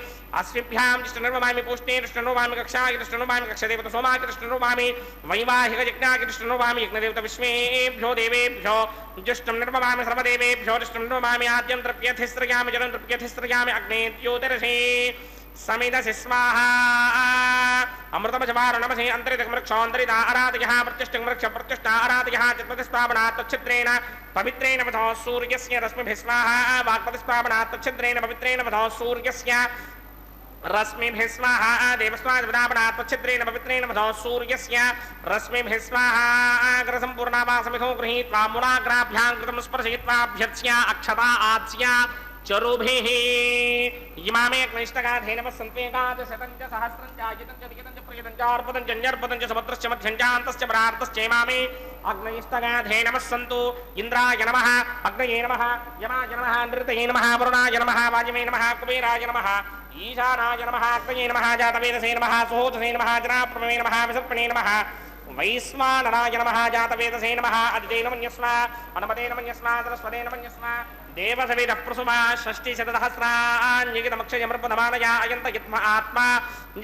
अश्विभ्यां तिष्ठनोभामि కృష్ణనువామి పుష్ణే కృష్ణనువామి కక్షాయ కృష్ణనువామి కక్షదేవత సోమాకి కృష్ణనువామి వైవాహిక యజ్ఞాకి కృష్ణనువామి యజ్ఞదేవత విశ్వేభ్యో దేవేభ్యో జ్యుష్టం నిర్మమామి సర్వదేవేభ్యో జ్యుష్టం నిర్మమామి ఆద్యం తృప్యధిస్త్రయామి జలం తృప్యధిస్త్రయామి అగ్నేత్యోదరసే समिदसि स्वाहा अमृतमजवारणमसि अन्तरितमृक्षोऽन्तरिता आराधयः प्रत्यष्टमृक्ष प्रत्यष्टा आराधयः चित्पतिस्वापनात् तच्छिद्रेण पवित्रेण वधो सूर्यस्य रश्मिभिः स्वाहा वाक्पतिस्वापनात् तच्छिद्रेण पवित्रेण वधो सूर्यस्य रश्मिभिः स्वाहा देवस्वादिपदापनात् तच्छिद्रेण पवित्रेण वधो सूर्यस्य रश्मिभिः स्वाहा अग्रसम्पूर्णावासमिधो गृहीत्वा मूलाग्राभ्यां कृतं स्पर्शयित्वाभ्यर्च्य अक्षता आच्य चरुभिः इमामे अग्निष्टगाधे नमः सन्त्वेगाद शतं च सहस्रं च आयतं च विगतं च प्रयतं च अर्पतं च न्यर्पतं च समत्रश्च मध्यं च अन्तश्च परार्तश्च इमामे अग्निष्टगाधे नमः सन्तु इन्द्राय नमः अग्नये नमः यमाय नमः नृतये नमः वरुणाय नमः वायवे नमः कुबेराय नमः ईशानाय नमः अग्नये नमः जातवेदसे नमः सुहोतसे नमः जनाप्रभवे नमः विसर्पणे नमः वैश्वानराय नमः जातवेदसे नमः अदिते नमन्यस्मा अनुमते नमन्यस्मा सरस्वते नमन्यस्मा देवसविदः प्रसुमा षष्टिशतसहस्राण्यगितमक्षयमृपदमानया अयन्त यत्म आत्मा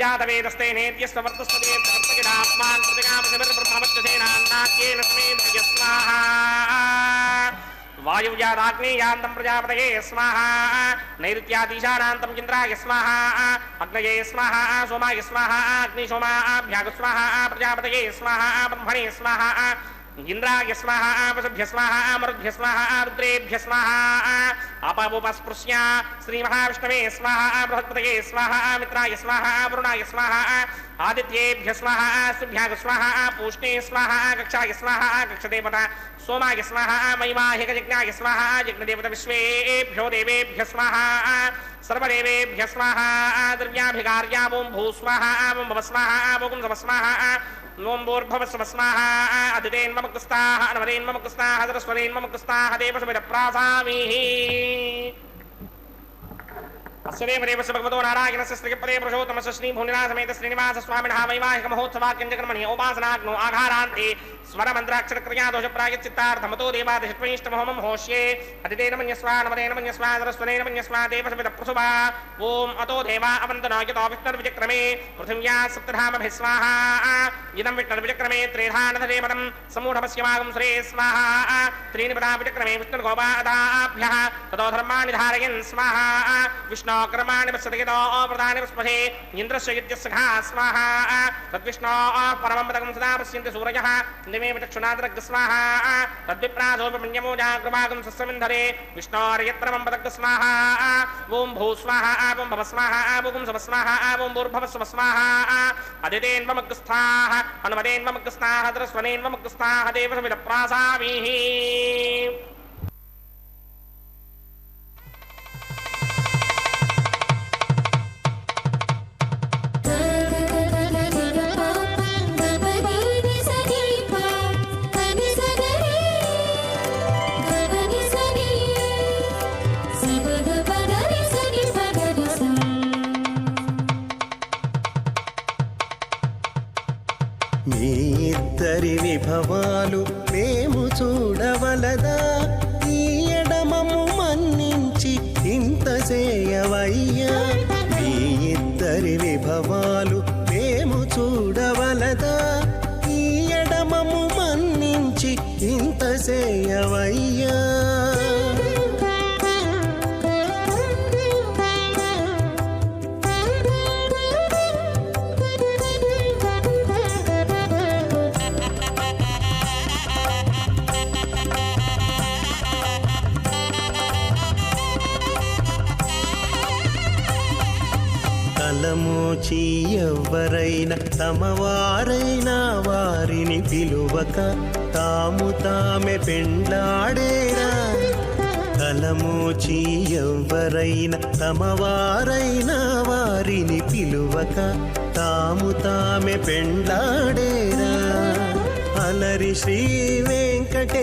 जातवेदस्ते नेत्यस्ववर्तस्वदेत्मर्तगिदात्मान् प्रतिगामसिमिर्ब्रह्मवच्चसेनान्नाद्येन समेत यस्माहा वायुव्यादाग्नेयान्तं प्रजापतये स्वाहा नैऋत्यादीशानान्तं इन्द्राय स्वाहा अग्नये स्वाहा सोमाय स्वाहा अग्निशोमाभ्याग स्वाहा प्रजापतये स्वाहा ब्रह्मणे स्वाहा इंद्राय स्वाहा वसुभ्य स्वाहा मरुद्भ्य स्वाहा रुद्रेभ्य स्वाहा अपवुपस्पृश्य श्रीमहाविष्णवे स्वाहा बृहस्पतये स्वाहा मित्राय स्वाहा वरुणाय स्वाहा आदित्येभ्य स्वाहा सुभ्याग स्वाहा पूष्णे स्वाहा कक्षाय स्वाहा कक्षदेवता सोमाय स्वाहा वैवाहिक यज्ञाय स्वाहा यज्ञदेवता विश्वेभ्यो देवेभ्य स्वाहा सर्वदेवेभ्य स्वाहा द्रव्याभिकार्या ओं भू स्वाहा ओं भव स्वाहा ओं सव स्वाहा ओं भूर्भुवस्सुव स्वाहा अदितेन्ममुक्तस्ताः अनवदेन्ममुक्तस्ताः सरस्वतेन्ममुक्तस्ताः देवसुमिदप्रासामीः अस्य देवदेवस्य भगवतो नारायणस्य श्रीपदे पुरुषोत्तमस्य श्रीभूनिनाथसमेत श्रीनिवासस्वामिनः वैवाहिक महोत्सवाख्यञ्जकर्मणि उपासनाग्नो आघारान्ते स्वरमन्त्राक्षरक्रियादोषप्रायच्चित्तार्थमतो देवादिषट्वैष्टमहोमं होष्ये अदितेन मन्यस्वा नमदेन मन्यस्वा सरस्वतेन मन्यस्वा देवसमिदप्रसुवा ॐ अतो देवा अवन्तनो यतो विष्णुर्विचक्रमे पृथिव्या सप्तधामभिः स्वाहा इदं विष्णुर्विचक्रमे त्रेधानधदेवनं समूढमस्यमागं सुरे स्वाहा त्रीणि पदा विचक्रमे विष्णुर्गोपादाभ्यः ततो धर्माणि धारयन् स्वाहा विष्णो कर्माणि पश्यतो प्रदानि पस्महे इन्द्रस्य यज्ञस्य घा स्वाहा तद्विष्णो परमं पदकं सदा पश्यन्ति सूरयः दिवे विचक्षुणाद्रग् स्वाहा तद्विप्रासोपमन्यमो जागृभागं सस्यमिन्धरे विष्णोर्यत्रमं पदग् स्वाहा ॐ भू स्वाहा ॐ भव स्वाहा ॐ सव स्वाहा ॐ भूर्भवस्व स्वाहा अदितेन्वमग्रस्थाः हनुमतेन्वमग्रस्थाः सरस्वतेन्वमग्रस्थाः देवसमिदप्रासामीः మీ ఇద్దరి విభవాలు మేము చూడవలదా ఈ ఎడమము మన్నించి ఇంత చేయవయ్యా మీ ఇద్దరి విభవాలు మేము చూడవలదా ఈ ఎడమము మన్నించి ఇంత చేయవయ్యా తలమోచి ఎవ్వరైనా తమవారైనా వారిని పిలువక తాము తామె పెండ్లాడేరా తలమోచి ఎవ్వరైనా తమవారైనా వారిని పిలువక తాము తామె పెండ్లాడేరా అలరి శ్రీ వెంకటేశాడకు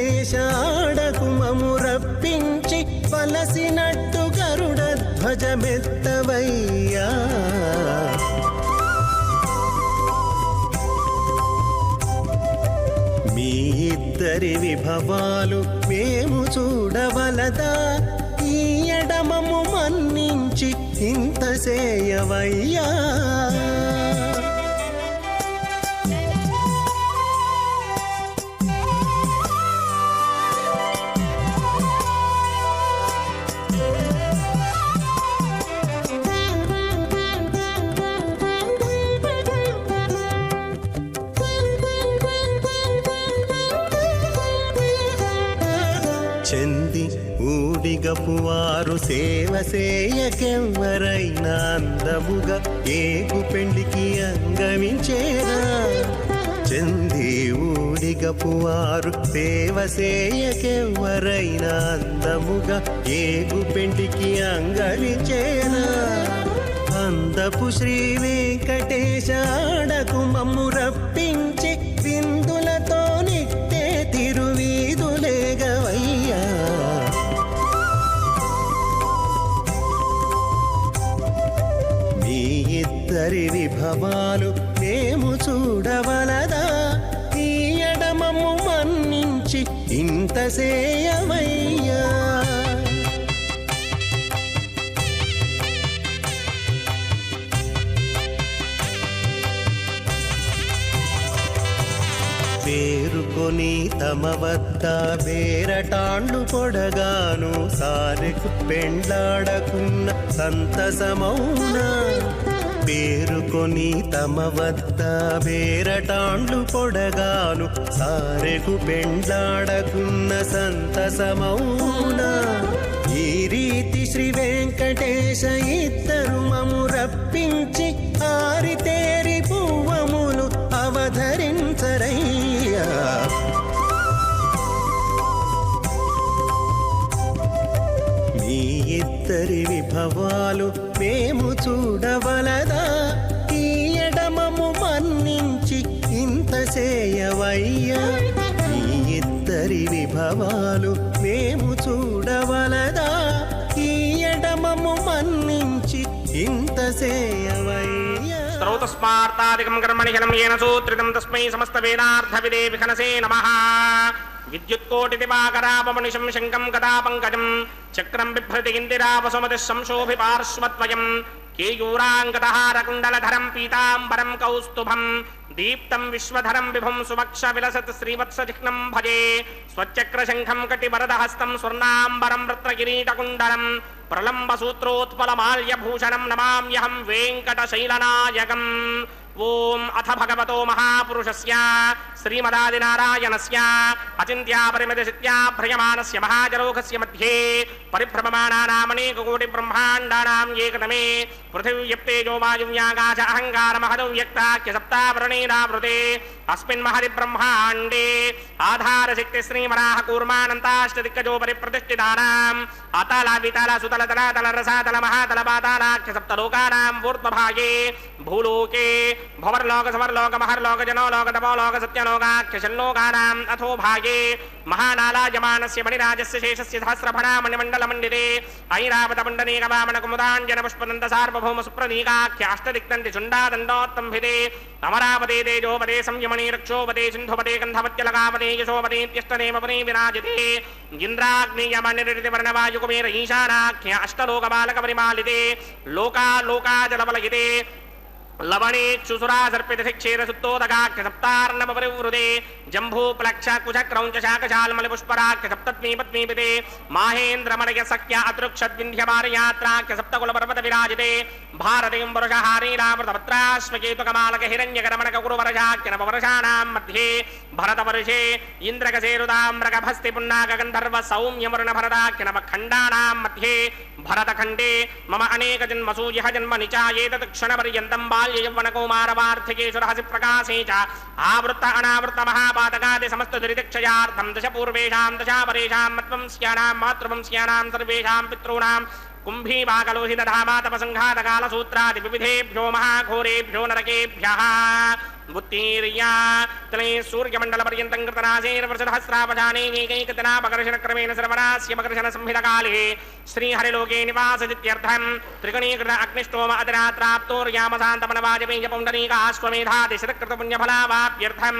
మము రప్పించి పలసినట్టు గరుడ ధ్వజమెత్తవయ్యా మీ ఇద్దరి విభవాలు మేము చూడవలదా ఈ ఎడమ ఎడమము మన్నించి ఇంత సేయవయ్యా చెంది ఊడిగపువారు సేవ సేయకెవ్వరైనా అందముగా ఏగు పెండికి అంగమించేరా చెంది ఊడిగపువారు సేవ సేయకెవ్వరైనా అందముగా ఏగు పెండికి అంగమించేరా అందపు శ్రీ వెంకటేశ ఆడకు మమ్ము రప్పించి విందులతో నిట్టే తిరువీధులేగవయ్యా మీ ఇద్దరి విభవాలు మేము చూడవలదా ఈ ఎడమము మన్నించి ఇంత సేయవయ్యా పేరుకొని తమ వద్ద బేరటాండ్లు పొడగాను సారెకు పెండ్లాడకున్న సంతసమౌనా పేరుకొని తమ వద్ద బేరటాండ్లు పొడగాను సారెకు పెండ్లాడకున్న సంతసమౌనా ఈ రీతి శ్రీ వెంకటేశ ఇద్దరు మము రప్పించి ఆరితేరి పువ్వములు అవధరించరయ్యా మీ ఇద్దరి విభవాలు మేము చూడవలదా ఈ ఎడమము మన్నించి ఇంత సేయవయ్యా మీ ఇద్దరి విభవాలు మేము చూడవలదా ఈ ఎడమము మన్నించి ఇంత సేయవయ్యా శ్రౌతస్మార్తాదికం కర్మణి హలం ఏన సూత్రితం తస్మై సమస్త వేదార్థ విదే విఖనసే నమః విద్యుత్కోటి దివాకరాపమనిషం శంకం గదా పంకజం చక్రం బిభ్రతి ఇందిరావసుమతి సంశోభి పార్శ్వత్వయం కేయూరాంగతహారకుండలధరం పీతాంబరం కౌస్తుభం దీప్తం విశ్వధరం విభుం సువక్ష విలసత్ శ్రీవత్సచిహ్నం భజే స్వచక్రశంఖం కటివరదహస్తం స్వర్ణాంబరం రత్నకిరీటకుండలం ప్రలంబసూత్రోత్పలమాల్యభూషణం నమామ్యహం వెంకటశైలనాయకం ఓం అథ భగవతో మహాపురుషస్య శ్రీమదాదినారాయణస్య అచింత్యాపరిమితశక్త్యాభ్రయమానస్య మహాజరోఘస్య మధ్యే పరిభ్రమమాణానామనేకకోటి బ్రహ్మాండానాం ఏకతమే పృథివ్యప్తేజో వాయువ్యాకాశ అహంకారమహదవ్యక్తాఖ్య సప్తావరణేనావృతే అస్మిన్ మహది బ్రహ్మాండే ఆధారశక్తి శ్రీవరాహ కూర్మానంతాష్టదిక్కజోపరి ప్రతిష్ఠితానాం అతల వితల సుతల తల తల రసాతల మహాతల పాతాళాఖ్య సప్తలోకానాం ఊర్ధ్వభాగే భూలోకే భవర్లోక సమర్లోక మహర్లోక జనోలోక తపోలోక సత్యలోకాఖ్య షణ్లోకానాం అథో భాగే మహానాలాయమానస్య మణిరాజస్య శేషస్య సహస్రఫణా మణిమండలమండితే ఐరావత మండనేక వామన కుముదాంజన పుష్పదంత సార్వభౌమ సుప్రనీకాఖ్య అష్టదిక్తంతి చుండాదండోత్తంభితే అమరావతే తేజోపదే సంయమణి రక్షోపదే సింధుపదే గంధవత్యలకాపదే యశోపదేత్యష్టనేమపదే విరాజితే ఇంద్రాగ్నేయమనిరితి వర్ణవాయుకుమేర ఈశానాఖ్య అష్టలోకబాలక పరిమాలితే లోకాలోకాజలవలయితే లవణేక్షుసురాసర్పితక్షేరసుత్తోదగాఖ్య సప్తార్ణవపరివృతే జంభూప్లక్ష కుశక్రౌంచ శాకశాల్మలి పుష్పరాఖ్య సప్తత్మీ పద్మీపితే మాహేంద్రమణయ సఖ్య అతృక్షద్వింధ్యమారయాత్రాఖ్య సప్తకులపర్వత విరాజితే భారతీం వరుషహారీరామృతపత్రాశ్వకేతుకమాలక హిరణ్యకరమణక కురువరశాఖ్య నవవర్షాణాం మధ్యే భరతవర్షే ఇంద్రకసేరుతామ్రకభస్తి పున్నాక గంధర్వ సౌమ్యమరుణ భరతాఖ్య నవఖండానాం మధ్యే భరతఖండే మమ అనేక జన్మసూ యః జన్మ నిచాయేతత్ క్షణపర్యంతం బాల్య యౌవన కౌమారవార్ధికేషు రహసి ప్రకాశే చ ఆవృత్త అనావృత్త మహాపాతకాది సమస్త దురితక్షయార్థం దశ పూర్వేషాం దశాపరేషాం మత్వంస్యానాం మాతృవంస్యానాం సర్వేషాం పితॄణాం కుంభీపాకలోహితధామాతపసంఘాతకాలసూత్రాది వివిధేభ్యో మహాఘోరేభ్యో నరకేభ్యః ఉత్తీర్య తలే సూర్యమండలపర్యంతం కృతనాశైర్వర్షసహస్రావధానేకైకతనాపకర్షణక్రమేణ సర్వరాస్యపకర్షణ సంహితకాలే శ్రీహరిలోకే నివాసదిత్యర్థం త్రిగణీకృత అగ్నిష్టోమ అతిరాత్రాప్తోర్యామశాంతమనవాజపేయ పుండరీకాశ్వమేధాది శతకృతపుణ్యఫలావాప్యర్థం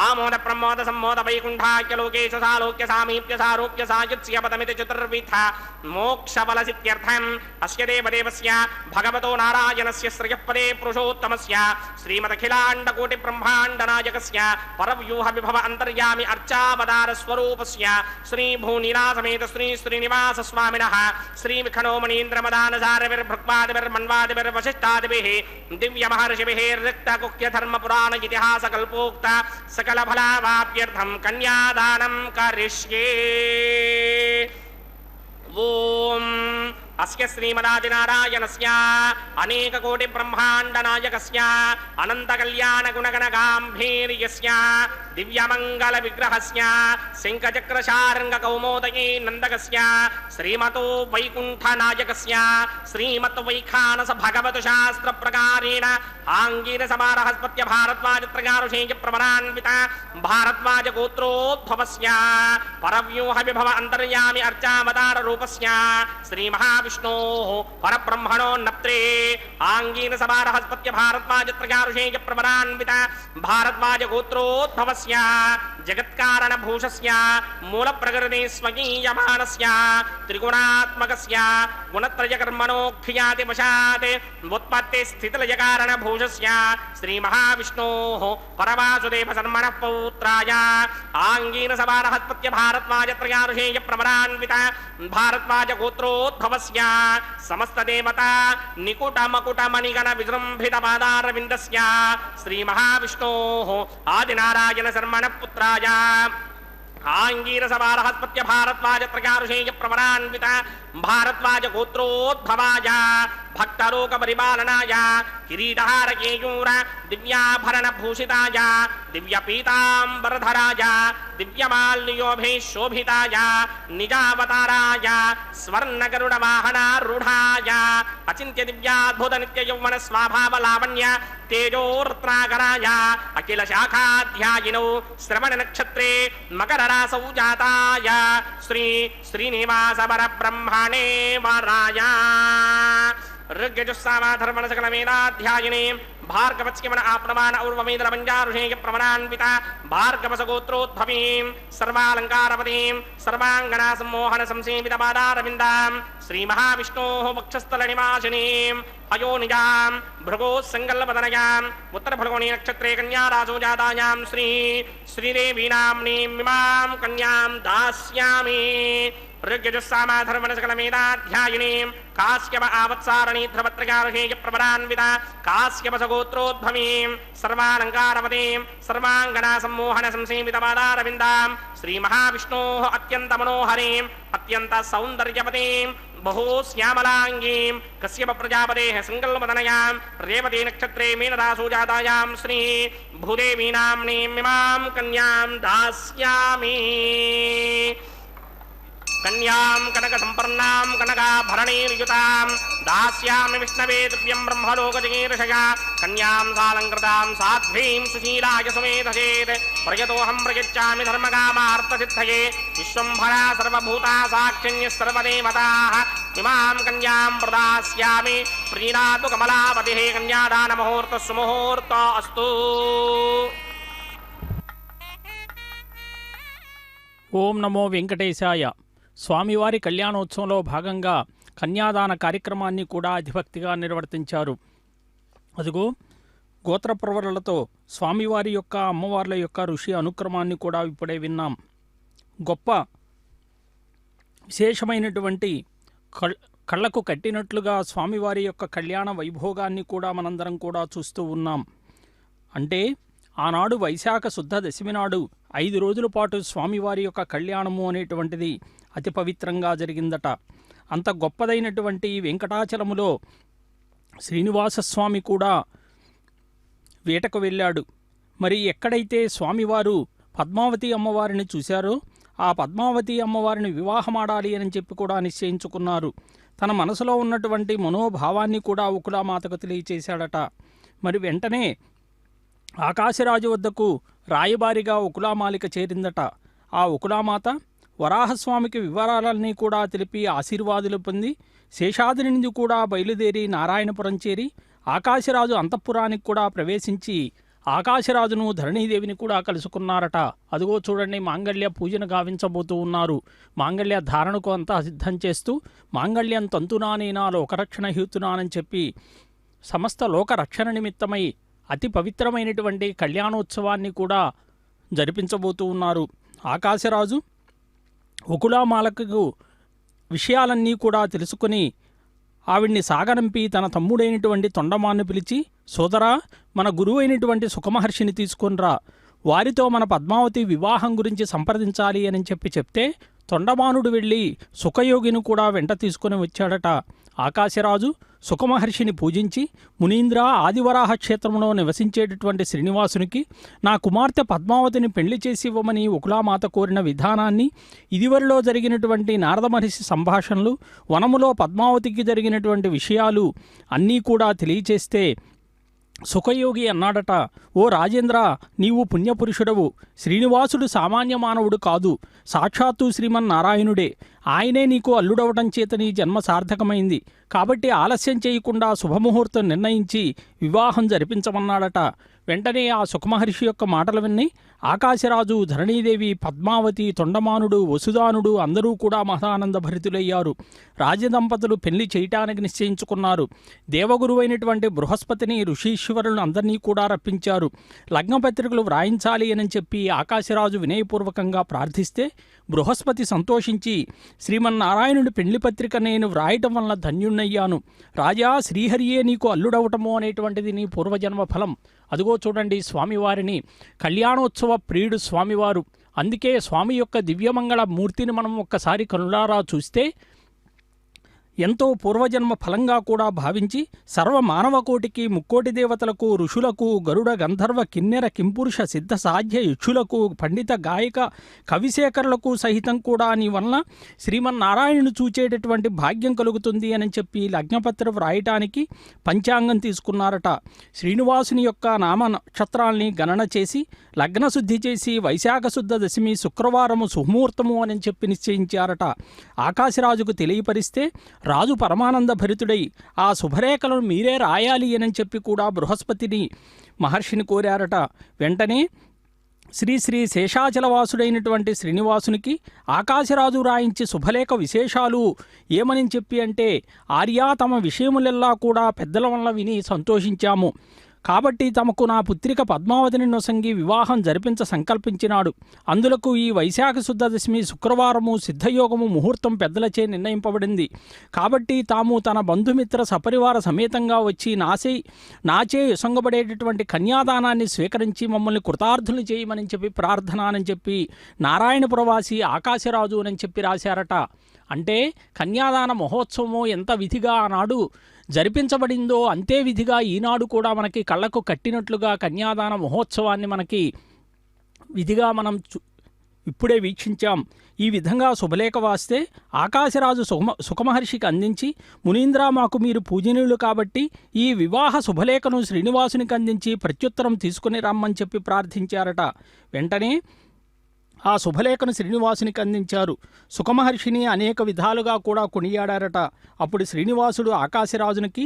ఆమోద ప్రమోద సమ్మోద వైకుంఠాఖ్య లోకేశ సాలోక్య సామీప్య సారూప్య సాయుత్స్య పదమితి చతుర్విధ మోక్షఫలసిత్యర్థం అస్య దేవదేవస్య భగవతో నారాయణస్య శ్రియపదే పురుషోత్తమస్య శ్రీమదఖిలాండకోటి బ్రహ్మాండనాయకస్య పరవ్యూహ విభవ అంతర్యామి అర్చావతార స్వరూపస్య శ్రీ భూనీలాసమేత శ్రీ శ్రీనివాస స్వామినః శ్రీ విఖణో మణీంద్రమదానసారవిర్భృక్పాదిభిర్వశిష్టాదిభిః దివ్య మహర్షిభిः రిక్తకుక్య ధర్మ పురాణ ఇతిహాస కల్పోక్త సకల ఫలావాప్యర్థం కన్యాదానం కరిష్యే. ఓం అస్య శ్రీమదాదినారాయణస్య అనేక కోటి బ్రహ్మాండ నాయకస్య అనంత కళ్యాణ గుణగణ గాంభీర్యస్య దివ్యమంగళ విగ్రహస్య శంఖచక్ర శార్ంగ కౌమోదయీ నందకస్య శ్రీమతో వైకుంఠ నాయకస్య శ్రీమత్ వైఖానస భగవతు శాస్త్ర ప్రకారేణ ఆంగీర సమారహస్పత్య భారద్వాజత్రయారుషేయ ప్రవరాన్విత భారద్వాజ గోత్రోద్భవస్య పరవ్యూహ విభవ అంతర్యామి అర్చావతార రూపస్య శ్రీ విష్ణోః పరబ్రహ్మణో నప్త్రే ఆంగీన సమారహస్పత్య భారద్వాజత్రయారుషేయ ప్రవరాన్విత భారద్వాజ గోత్రోద్భవస్య జగత్కారణ భూషస్య మూల ప్రకృతి స్వకీయమానస్య త్రిగుణాత్మకస్య గుణత్రయ కర్మణోఖ్యాతి వశాత్ ఉత్పత్తి స్థితిలయ కారణ భూషస్య శ్రీ మహావిష్ణోః పరవాసుదేవ శర్మణః పౌత్రాయ ఆంగీన సమారహస్పత్య భారద్వాజత్రయారుషేయ ప్రవరాన్విత భారద్వాజ గోత్రోద్భవస్య సమస్త దేవతా నికుట మకుట మణిగణ విజృంభిత పాదారవిందస్య శ్రీ మహావిష్ణోః ఆదినారాయణ శర్మణ పుత్రాయ ఆంగీర సమారహస్పత్య భారద్వాజత్రయారుషేయ ప్రవరాన్విత భారద్వాజ గోత్రోద్భవాయ భక్తలోక పరిపాలనాయ కిరీటహార కేయూర దివ్యాభరణ భూషితాయ దివ్య పీతాంబరధరాయ దివ్యమాల్యోభే శోభితాయ నిజావతారాయ స్వర్ణగరుడ వాహనారూఢాయ అచింత్య దివ్యాద్భుత నిత్య యౌవన స్వభావ లావణ్య తేజోర్త్నాకరాయ అఖిల శాఖాధ్యాయినౌ శ్రవణ నక్షత్రే మకర రాసౌ జాతాయ శ్రీ శ్రీనివాస పరబ్రహ్మణే వరాయ ఋగ్యజుస్సామాధర్మణ సకల వేదాధ్యాయినే భార్గవస్యమన ఆప్నమాన ఔర్వమేంద్ర పంచారుషేయ ప్రవరాన్విత భార్గవస గోత్రోద్భవీం సర్వాలంకారపదీం సర్వాంగనా సమ్మోహన సంసేవిత పాదారవిందాం శ్రీ మహావిష్ణోః వక్షస్థల నివాసినీం అయోనిజాం భృగో సంకల్పదనయాం ఉత్తర ఫల్గుణీ నక్షత్రే కన్యారాసో జాతాయాం శ్రీ శ్రీదేవీ నామ్నీం ఇమాం కన్యాం దాస్యామి. ఋగ్యజుస్సామాధర్మణ సకల వేదాధ్యాయినీం కాశ్యప ఆవత్సారణీ ధ్రువత్రయారుషేయ ప్రవరాన్విత కాశ్యపస గోత్రోద్భవీం సర్వాలంకారవతీం సర్వాంగనా సమ్మోహన సంసేవిత పాదారవిందాం శ్రీ మహావిష్ణోః అత్యంత మనోహరీం అత్యంత సౌందర్యవతీం బహూ శ్యామలాంగీం కశ్యప ప్రజాపతేః సంకల్పదనయాం రేవతీ నక్షత్రే మీనరాసో జాతాయాం శ్రీ భూదేవీ నామ్నీం ఇమాం కన్యాం దాస్యామి. కన్యాం కనక సంపన్నాం కనకాభరణైర్యుతాం దాస్యామి విష్ణవే దివ్యం బ్రహ్మలోకజగీర్షయా కన్యాం సాలంకృతాం సాధ్వీం సుశీలాయ సుమేధసేత్ ప్రయతోహం ప్రయచ్చామి ధర్మకామార్థసిద్ధయే విశ్వంభరా సర్వభూతా సాక్షిణ్యः సర్వదేవతాః ఇమాం కన్యాం ప్రదాస్యామి ప్రీణాతు కమలాపతిః కన్యాదాన ముహూర్తః సుముహూర్తో అస్తు. ఓం నమో వెంకటేశాయ. స్వామివారి కళ్యాణోత్సవంలో భాగంగా కన్యాదాన కార్యక్రమాన్ని కూడా అధిభక్తిగా నిర్వర్తించారు. అదిగో గోత్రప్రవరులతో స్వామివారి యొక్క అమ్మవార్ల యొక్క ఋషి అనుక్రమాన్ని కూడా ఇప్పుడే విన్నాం. గొప్ప విశేషమైనటువంటి కళ్ళకు కట్టినట్లుగా స్వామివారి యొక్క కళ్యాణ వైభోగాన్ని కూడా మనందరం కూడా చూస్తూ ఉన్నాం. అంటే ఆనాడు వైశాఖ శుద్ధ దశమి నాడు 5 రోజుల పాటు స్వామివారి యొక్క కళ్యాణము అనేటువంటిది అతి పవిత్రంగా జరిగిందట. అంత గొప్పదైనటువంటి వెంకటాచలములో శ్రీనివాసస్వామి కూడా వేటకు వెళ్ళాడు. మరి ఎక్కడైతే స్వామివారు పద్మావతి అమ్మవారిని చూశారో ఆ పద్మావతి అమ్మవారిని వివాహమాడాలి అని చెప్పి కూడా నిశ్చయించుకున్నారు. తన మనసులో ఉన్నటువంటి మనోభావాన్ని కూడా ఉకులామాతకు తెలియచేశాడట. మరి వెంటనే ఆకాశరాజు వద్దకు రాయబారిగా ఉకులామాలిక చేరిందట. ఆ ఉకులామాత వరాహస్వామికి వివరాలన్నీ కూడా తెలిపి ఆశీర్వాదులు పొంది శేషాద్రి నుండి కూడా బయలుదేరి నారాయణపురం చేరి ఆకాశరాజు అంతఃపురానికి కూడా ప్రవేశించి ఆకాశరాజును ధరణీదేవిని కూడా కలుసుకున్నారట. అదిగో చూడండి, మాంగళ్య పూజను గావించబోతూ ఉన్నారు. మాంగళ్య ధారణకు అంతా సిద్ధం చేస్తూ మాంగళ్యం తంతునానేనా లోకరక్షణ హేతునానని చెప్పి సమస్త లోక రక్షణ నిమిత్తమై అతి పవిత్రమైనటువంటి కళ్యాణోత్సవాన్ని కూడా జరిపించబోతూ ఉన్నారు. ఆకాశరాజు ఉకులామాలకు విషయాలన్నీ కూడా తెలుసుకుని ఆవిడ్ని సాగనంపి తన తమ్ముడైనటువంటి తొండమాన్ని పిలిచి, సోదరా, మన గురువు అయినటువంటి సుఖమహర్షిని తీసుకునిరా, వారితో మన పద్మావతి వివాహం గురించి సంప్రదించాలి అని చెప్తే తొండమానుడు వెళ్ళి సుఖయోగిని కూడా వెంట తీసుకుని వచ్చాడట. ఆకాశరాజు సుఖమహర్షిని పూజించి, మునీంద్ర, ఆదివరాహ క్షేత్రంలో నివసించేటటువంటి శ్రీనివాసునికి నా కుమార్తె పద్మావతిని పెళ్లి చేసి ఇవ్వమని ఉకులామాత కోరిన విధానాన్ని, ఇదివరలో జరిగినటువంటి నారద మహర్షి సంభాషణలు, వనములో పద్మావతికి జరిగినటువంటి విషయాలు అన్నీ కూడా తెలియచేస్తే సుఖయోగి అన్నాడట, ఓ రాజేంద్ర, నీవు పుణ్యపురుషుడవు. శ్రీనివాసుడు సామాన్య మానవుడు కాదు, సాక్షాత్తు శ్రీమన్నారాయణుడే. ఆయనే నీకు అల్లుడవటం చేత నీ జన్మ సార్థకమైంది. కాబట్టి ఆలస్యం చేయకుండా శుభముహూర్తం నిర్ణయించి వివాహం జరిపించమన్నాడట. వెంటనే ఆ సుఖమహర్షి యొక్క మాటలు విని ఆకాశరాజు, ధరణీదేవి, పద్మావతి, తొండమానుడు, వసుదానుడు అందరూ కూడా మహానంద భరితులయ్యారు. రాజదంపతులు పెళ్లి చేయటానికి నిశ్చయించుకున్నారు. దేవగురువైనటువంటి బృహస్పతిని, ఋషీశ్వరులను అందరినీ కూడా రప్పించారు. లగ్నపత్రికలు వ్రాయించాలి అని చెప్పి ఆకాశరాజు వినయపూర్వకంగా ప్రార్థిస్తే బృహస్పతి సంతోషించి, శ్రీమన్నారాయణుడి పెళ్లి పత్రిక నేను వ్రాయటం వల్ల ధన్యుణ్ణయ్యాను. రాజా, శ్రీహరియే నీకు అల్లుడవటము అనేటువంటిది నీ పూర్వజన్మ ఫలం. అదిగో చూడండి, స్వామివారిని కళ్యాణోత్సవ ప్రియుడు స్వామివారు. అందుకే స్వామి యొక్క దివ్యమంగళ మూర్తిని మనం ఒక్కసారి కనులారా చూస్తే ఎంతో పూర్వజన్మ ఫలంగా కూడా భావించి సర్వ మానవకోటికి, ముక్కోటి దేవతలకు, ఋషులకు, గరుడ, గంధర్వ, కిన్నెర, కింపురుష, సిద్ధ, సాధ్య, యక్షులకు, పండిత, గాయక, కవిశేఖరులకు సహితం కూడా నీ వలన శ్రీమన్నారాయణుని చూచేటటువంటి భాగ్యం కలుగుతుంది అని చెప్పి లగ్నపత్రం వ్రాయటానికి పంచాంగం తీసుకున్నారట. శ్రీనివాసుని యొక్క నామ నక్షత్రాల్ని గణన చేసి లగ్నశుద్ధి చేసి వైశాఖ శుద్ధ దశమి శుక్రవారము సుముహూర్తము అని చెప్పి నిశ్చయించారట. ఆకాశరాజుకు తెలియపరిస్తే రాజు పరమానంద భరితుడై ఆ శుభరేఖలను మీరే రాయాలి అని చెప్పి కూడా బృహస్పతిని మహర్షిని కోరారట. వెంటనే శ్రీ శ్రీ శేషాచలవాసుడైనటువంటి శ్రీనివాసునికి ఆకాశరాజు రాయించి శుభలేఖ విశేషాలు ఏమని చెప్పి అంటే, ఆర్యా, తమ విషయములెల్లా కూడా పెద్దల వల్ల విని సంతోషించాము. కాబట్టి తమకు నా పుత్రిక పద్మావతిని నొసంగి వివాహం జరిపించ సంకల్పించినాడు. అందులకు ఈ వైశాఖ శుద్ధ దశమి శుక్రవారము సిద్ధయోగము ముహూర్తం పెద్దలచే నిర్ణయింపబడింది. కాబట్టి తాము తన బంధుమిత్ర సపరివార సమేతంగా వచ్చి నాచే యొసంగబడేటటువంటి కన్యాదానాన్ని స్వీకరించి మమ్మల్ని కృతార్థులు చేయమని చెప్పి ప్రార్థన అని చెప్పి నారాయణపురవాసి ఆకాశరాజు అని చెప్పి రాశారట. అంటే కన్యాదాన మహోత్సవము ఎంత విధిగా ఆనాడు జరిపించబడిందో అంతే విధిగా ఈనాడు కూడా మనకి కళ్ళకు కట్టినట్లుగా కన్యాదాన మహోత్సవాన్ని మనకి విధిగా మనం ఇప్పుడే వీక్షించాం. ఈ విధంగా శుభలేఖ వాస్తే ఆకాశరాజు సుఖమహర్షికి అందించి, మునీంద్ర, మాకు మీరు పూజనీయులు కాబట్టి ఈ వివాహ శుభలేఖను శ్రీనివాసునికి అందించి ప్రత్యుత్తరం తీసుకుని రమ్మని చెప్పి ప్రార్థించారట. వెంటనే ఆ శుభలేఖను శ్రీనివాసునికి అందించారు. సుఖమహర్షిని అనేక విధాలుగా కూడా కొనియాడారట. అప్పుడు శ్రీనివాసుడు ఆకాశరాజునికి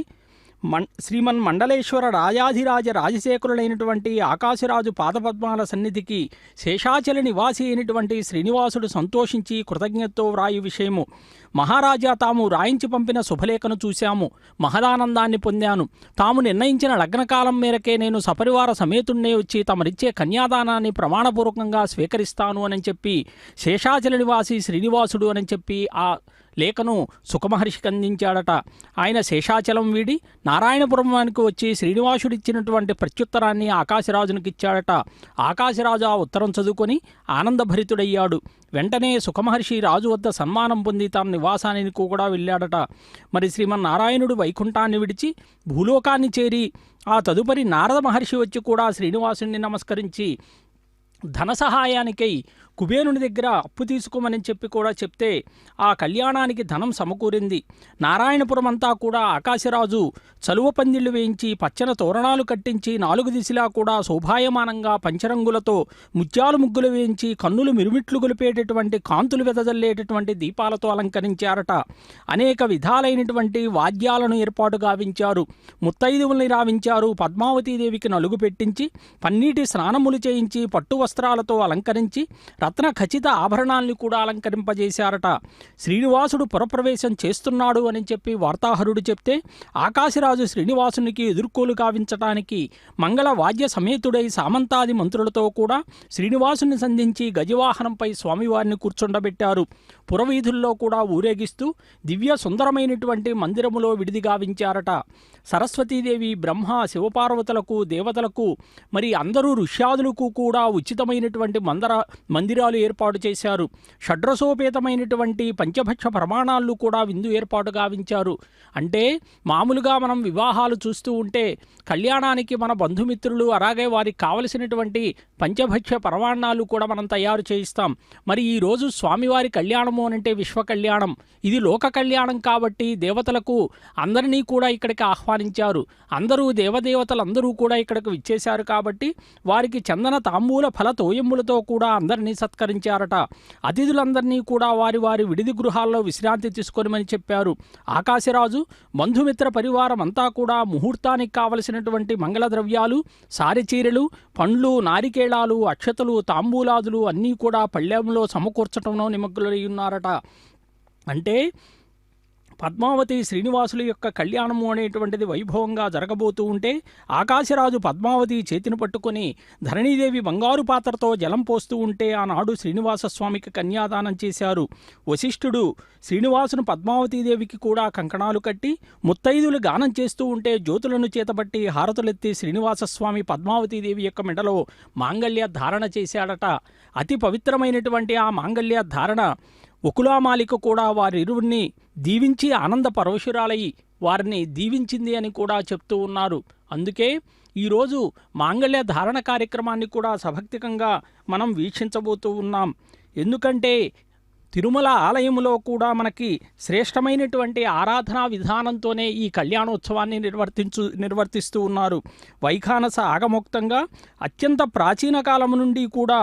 శ్రీమన్ మండలేశ్వర రాజాధిరాజ రాజశేఖరులైనటువంటి ఆకాశరాజు పాదపద్మాల సన్నిధికి శేషాచల నివాసి అయినటువంటి శ్రీనివాసుడు సంతోషించి కృతజ్ఞతతో వ్రాయి విషయము, మహారాజా, తాము రాయించి పంపిన శుభలేఖను చూశాము, మహదానందాన్ని పొందాను. తాము నిర్ణయించిన లగ్నకాలం మేరకే నేను సపరివార సమేతుణ్ణే వచ్చి తమరిచ్చే కన్యాదానాన్ని ప్రమాణపూర్వకంగా స్వీకరిస్తాను అని చెప్పి శేషాచల నివాసి శ్రీనివాసుడు అని చెప్పి ఆ లేఖను సుఖమహర్షికి అందించాడట. ఆయన శేషాచలం వీడి నారాయణపురానికి వచ్చి శ్రీనివాసుడిచ్చినటువంటి ప్రత్యుత్తరాన్ని ఆకాశరాజునికి ఇచ్చాడట. ఆకాశరాజు ఆ ఉత్తరం చదువుకొని ఆనందభరితుడయ్యాడు. వెంటనే సుఖమహర్షి రాజు వద్ద సన్మానం పొంది తన నివాసానికి కూడా వెళ్ళాడట. మరి శ్రీమన్నారాయణుడు వైకుంఠాన్ని విడిచి భూలోకాన్ని చేరి ఆ తదుపరి నారద మహర్షి వచ్చి కూడా శ్రీనివాసుని నమస్కరించి ధన సహాయానికై కుబేరుని దగ్గర అప్పు తీసుకోమని చెప్పి కూడా చెప్తే ఆ కళ్యాణానికి ధనం సమకూరింది. నారాయణపురం అంతా కూడా ఆకాశరాజు చలువ పందిళ్లు వేయించి పచ్చన తోరణాలు కట్టించి 4 దిశలా కూడా శోభాయమానంగా పంచరంగులతో ముత్యాలు ముగ్గులు వేయించి కన్నులు మిరుమిట్లు గొలిపేటటువంటి కాంతులు వెదజల్లేటటువంటి దీపాలతో అలంకరించారట. అనేక విధాలైనటువంటి వాద్యాలను ఏర్పాటు గావించారు. ముత్తైదువుల్ని రావించారు. పద్మావతీదేవికి నలుగు పెట్టించి పన్నీటి స్నానములు చేయించి పట్టు వస్త్రాలతో అలంకరించి రత్న ఖచ్చిత ఆభరణాల్ని కూడా అలంకరింపజేశారట. శ్రీనివాసుడు పురప్రవేశం చేస్తున్నాడు అని చెప్పి వార్తాహరుడు చెప్తే ఆకాశరాజు శ్రీనివాసునికి ఎదుర్కోలు గావించటానికి మంగళ వాద్య సమేతుడై సామంతాది మంత్రులతో కూడా శ్రీనివాసుని సంధించి గజవాహనంపై స్వామివారిని కూర్చుండబెట్టారు. పురవీధుల్లో కూడా ఊరేగిస్తూ దివ్య సుందరమైనటువంటి మందిరములో విడిది గావించారట. సరస్వతీదేవి, బ్రహ్మ, శివపార్వతులకు, దేవతలకు, మరి అందరూ ఋష్యాదులకు కూడా ఉచితమైనటువంటి మందిరాలు ఏర్పాటు చేశారు. షడ్రసోపేతమైనటువంటి పంచభక్ష ప్రమాణాలు కూడా విందు ఏర్పాటు గావించారు. అంటే మామూలుగా మనం వివాహాలు చూస్తూ ఉంటే కళ్యాణానికి మన బంధుమిత్రులు అలాగే వారికి కావలసినటువంటి పంచభక్ష ప్రమాణాలు కూడా మనం తయారు చేయిస్తాం. మరి ఈరోజు స్వామివారి కళ్యాణము అనంటే విశ్వ కళ్యాణం, ఇది లోక కళ్యాణం కాబట్టి దేవతలకు అందరినీ కూడా ఇక్కడికి ఆహ్వానించారు. అందరూ దేవదేవతలందరూ కూడా ఇక్కడికి విచ్చేశారు కాబట్టి వారికి చందన తాంబూల ఫల తోయమ్ములతో కూడా అందరినీ సత్కరించారట. అతిథులందరినీ కూడా వారి వారి విడిది గృహాల్లో విశ్రాంతి తీసుకోమని చెప్పారు. ఆకాశరాజు బంధుమిత్ర పరివారం అంతా కూడా ముహూర్తానికి కావలసినటువంటి మంగళ ద్రవ్యాలు, సారెచీరలు, పండ్లు, నారికేళాలు, అక్షతలు, తాంబూలాదులు అన్నీ కూడా పళ్ళెంలో సమకూర్చడంలో నిమగ్నులై ఉన్నారట. అంటే పద్మావతి శ్రీనివాసుల యొక్క కళ్యాణము అనేటువంటిది వైభవంగా జరగబోతూ ఉంటే ఆకాశరాజు పద్మావతి చేతిని పట్టుకొని ధరణీదేవి బంగారు పాత్రతో జలం పోస్తూ ఉంటే ఆనాడు శ్రీనివాసస్వామికి కన్యాదానం చేశారు. వశిష్ఠుడు శ్రీనివాసును పద్మావతీదేవికి కూడా కంకణాలు కట్టి ముత్తైదులు గానం చేస్తూ ఉంటే జ్యోతులను చేతబట్టి హారతులెత్తి శ్రీనివాసస్వామి పద్మావతీదేవి యొక్క మెడలో మాంగళ్య ధారణ చేశాడట. అతి పవిత్రమైనటువంటి ఆ మాంగళ్య ధారణ ఉకులామాలిక కూడా వారిరువురిని దీవించి ఆనంద పరవశురాలై వారిని దీవించింది అని కూడా చెప్తూ ఉన్నారు. అందుకే ఈరోజు మాంగళ్య ధారణ కార్యక్రమాన్ని కూడా సభక్తికంగా మనం వీక్షించబోతూ ఉన్నాం. ఎందుకంటే తిరుమల ఆలయంలో కూడా మనకి శ్రేష్టమైనటువంటి ఆరాధనా విధానంతోనే ఈ కళ్యాణోత్సవాన్ని నిర్వర్తిస్తూ ఉన్నారు. వైఖానస ఆగమోక్తంగా అత్యంత ప్రాచీన కాలం నుండి కూడా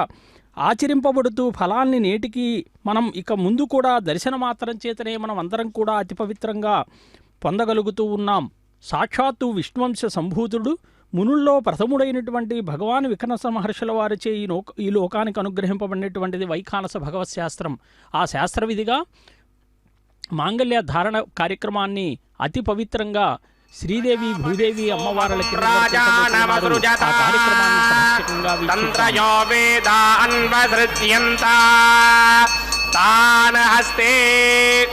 ఆచరింపబడుతూ ఫలాల్ని నేటికి మనం ఇక ముందు కూడా దర్శన మాత్రం చేతనే మనం అందరం కూడా అతి పవిత్రంగా పొందగలుగుతూ ఉన్నాం. సాక్షాత్తు విష్ణువంశ సంభూతుడు మునుల్లో ప్రథముడైనటువంటి భగవాన్ వికనస మహర్షుల వారిచే ఈ లోకానికి అనుగ్రహింపబడినటువంటిది వైఖానస భగవత్ శాస్త్రం. ఆ శాస్త్రవిధిగా మాంగళ్య ధారణ కార్యక్రమాన్ని అతి పవిత్రంగా శ్రీదేవి భూదేవి అమ్మవార్లకి తంత్రయో వేదాన్వసృజ్యంత తాన్ హస్తే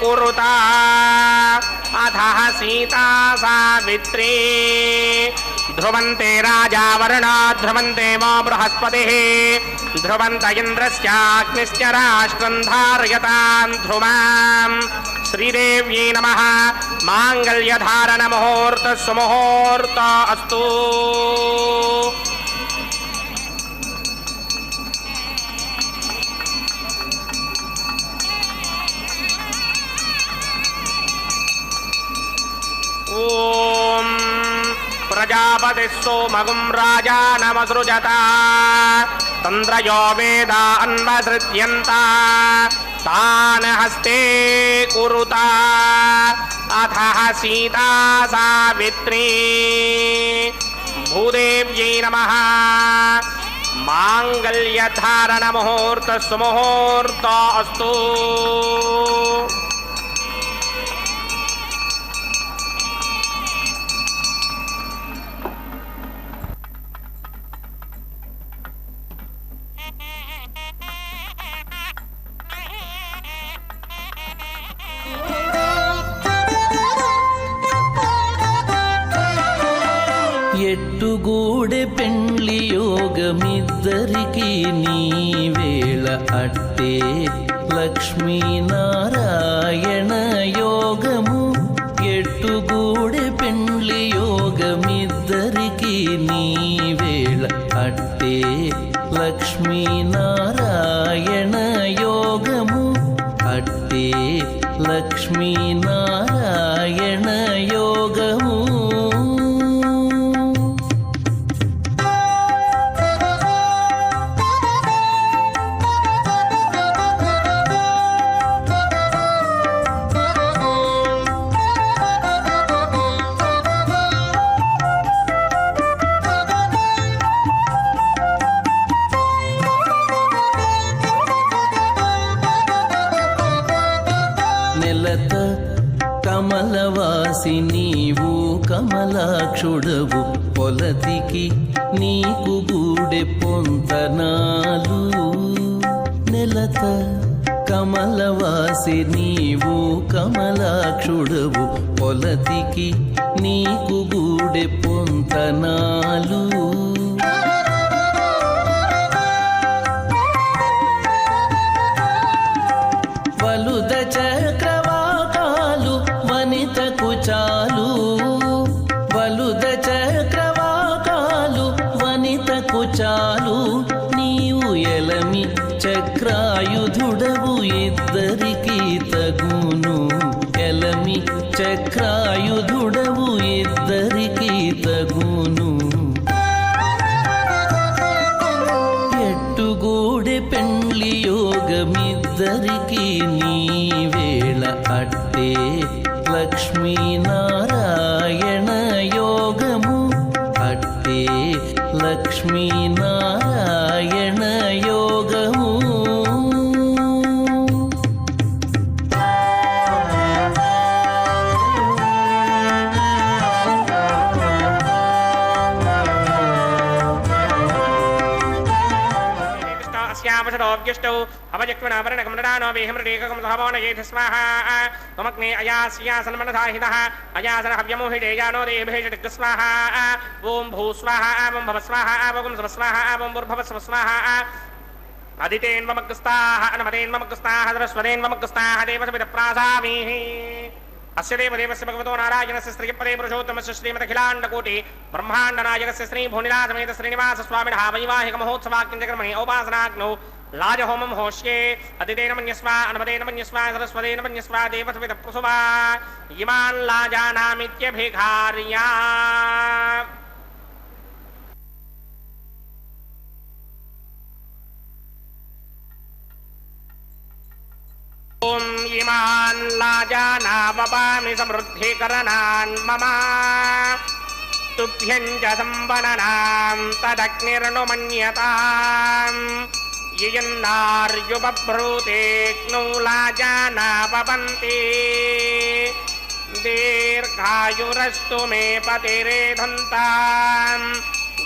కురుతా అథః సీతా సావిత్రీ ధ్రువంతే రాజా వరుణా ధ్రువంతే మా బృహస్పతిః ధ్రువంత ఇంద్రస్యాగ్నిశ్చ రాష్ట్రం ధారయతాం ధ్రువాం. శ్రీదేవ్యై నమః. మాంగళ్యధారణ ముహూర్త సుముహూర్త అస్తు. ఓం ప్రజాపతి సోమగుం రాజానమసృజత తంత్రయో వేదాన్వసృజ్యంత తాన్ హస్తే కురుతా అథః సీతా సావిత్రీ భూదేవ్యై నమః. మాంగళ్యధారణ ముహూర్త సుముహూర్త అస్తు. ఎట్టుగూడె పెండ్లి యోగమిద్దరికి నీ వేళ అట్టే లక్ష్మీనారాయణ యోగము. ఎట్టుగూడె పెండ్లి యోగమిద్దరికి నీ వేళ అట్టే లక్ష్మీనారాయణ నారాయణ యోగము అట్టే లక్ష్మీనారాయణ యోగము నెలత కమలవాసి నీవు కమలాక్షుడవు పొలతికి నీకు గూడె పొంతనాలు నెలత కమలవాసి నీవు కమలాక్షుడవు పొలతికి నీకు గూడె పొంతనాలు వలుద చక్రవాకాలు వనితకు చాలు వలుద చక్రవాకాలు వనితకు చాలు నీవు ఎలమి చక్రాయుధుడవు ఇద్దరికి తగును ఎలమి చక్రాయుధుడవు ఇద్దరికి తగును ఎట్టుగూడె పెండ్లి యోగమిద్దరికి నీ వేళ అట్టే లక్ష్మీనారాయణ యోగము అట్టే లక్ష్మీనారాయణ యోగము శ్యామశరోగ్యష్టౌ అవజక్వినాభరణకమృడానో వేహమృడేకం సహమోనయేధ స్వాహా త్వమగ్నే అయాస్యాసన్మనసాహితః అయాసన హవ్యమోహిడేయానో దేభేషటిక్ స్వాహా ఓం భూస్వాహా ఓం భవస్వాహా ఓం సమస్వాహా ఓం భూర్భవస్వస్వాహా అదితేన్వమగ్స్తాః అనమతేన్వమగ్స్తాః సరస్వతేన్వమగ్స్తాః దేవసమితప్రాసామీః అస్య దేవదేవస్య భగవతో నారాయణస్య శ్రీపదే పురుషోత్తమస్య శ్రీమదఖిలాండకోటి బ్రహ్మాండనాయకస్య శ్రీ భూనిలాసమేత శ్రీనివాస స్వామినః వైవాహిక మహోత్సవాఖ్యంచక్రమణి ఔపాసనాగ్నౌ లాజహోమం హోష్యే అదితేన మన్యస్వ అనమతేన మన్యస్వ సరస్వతేన మన్యస్వ దేవసమితప్రసువా ఇమాన్ లాజానామిత్యభిఘార్యా ఓం ఇమాన్ లాజానావపామి సమృద్ధికరణాన్ మమ తుభ్యం చ సంవననాం తదగ్నిర్నుమన్యతాం యయన్నార్యుపభ్రూతేక్నౌ లాజానావపంతి దీర్ఘాయురస్తు మే పతిరేధంతాం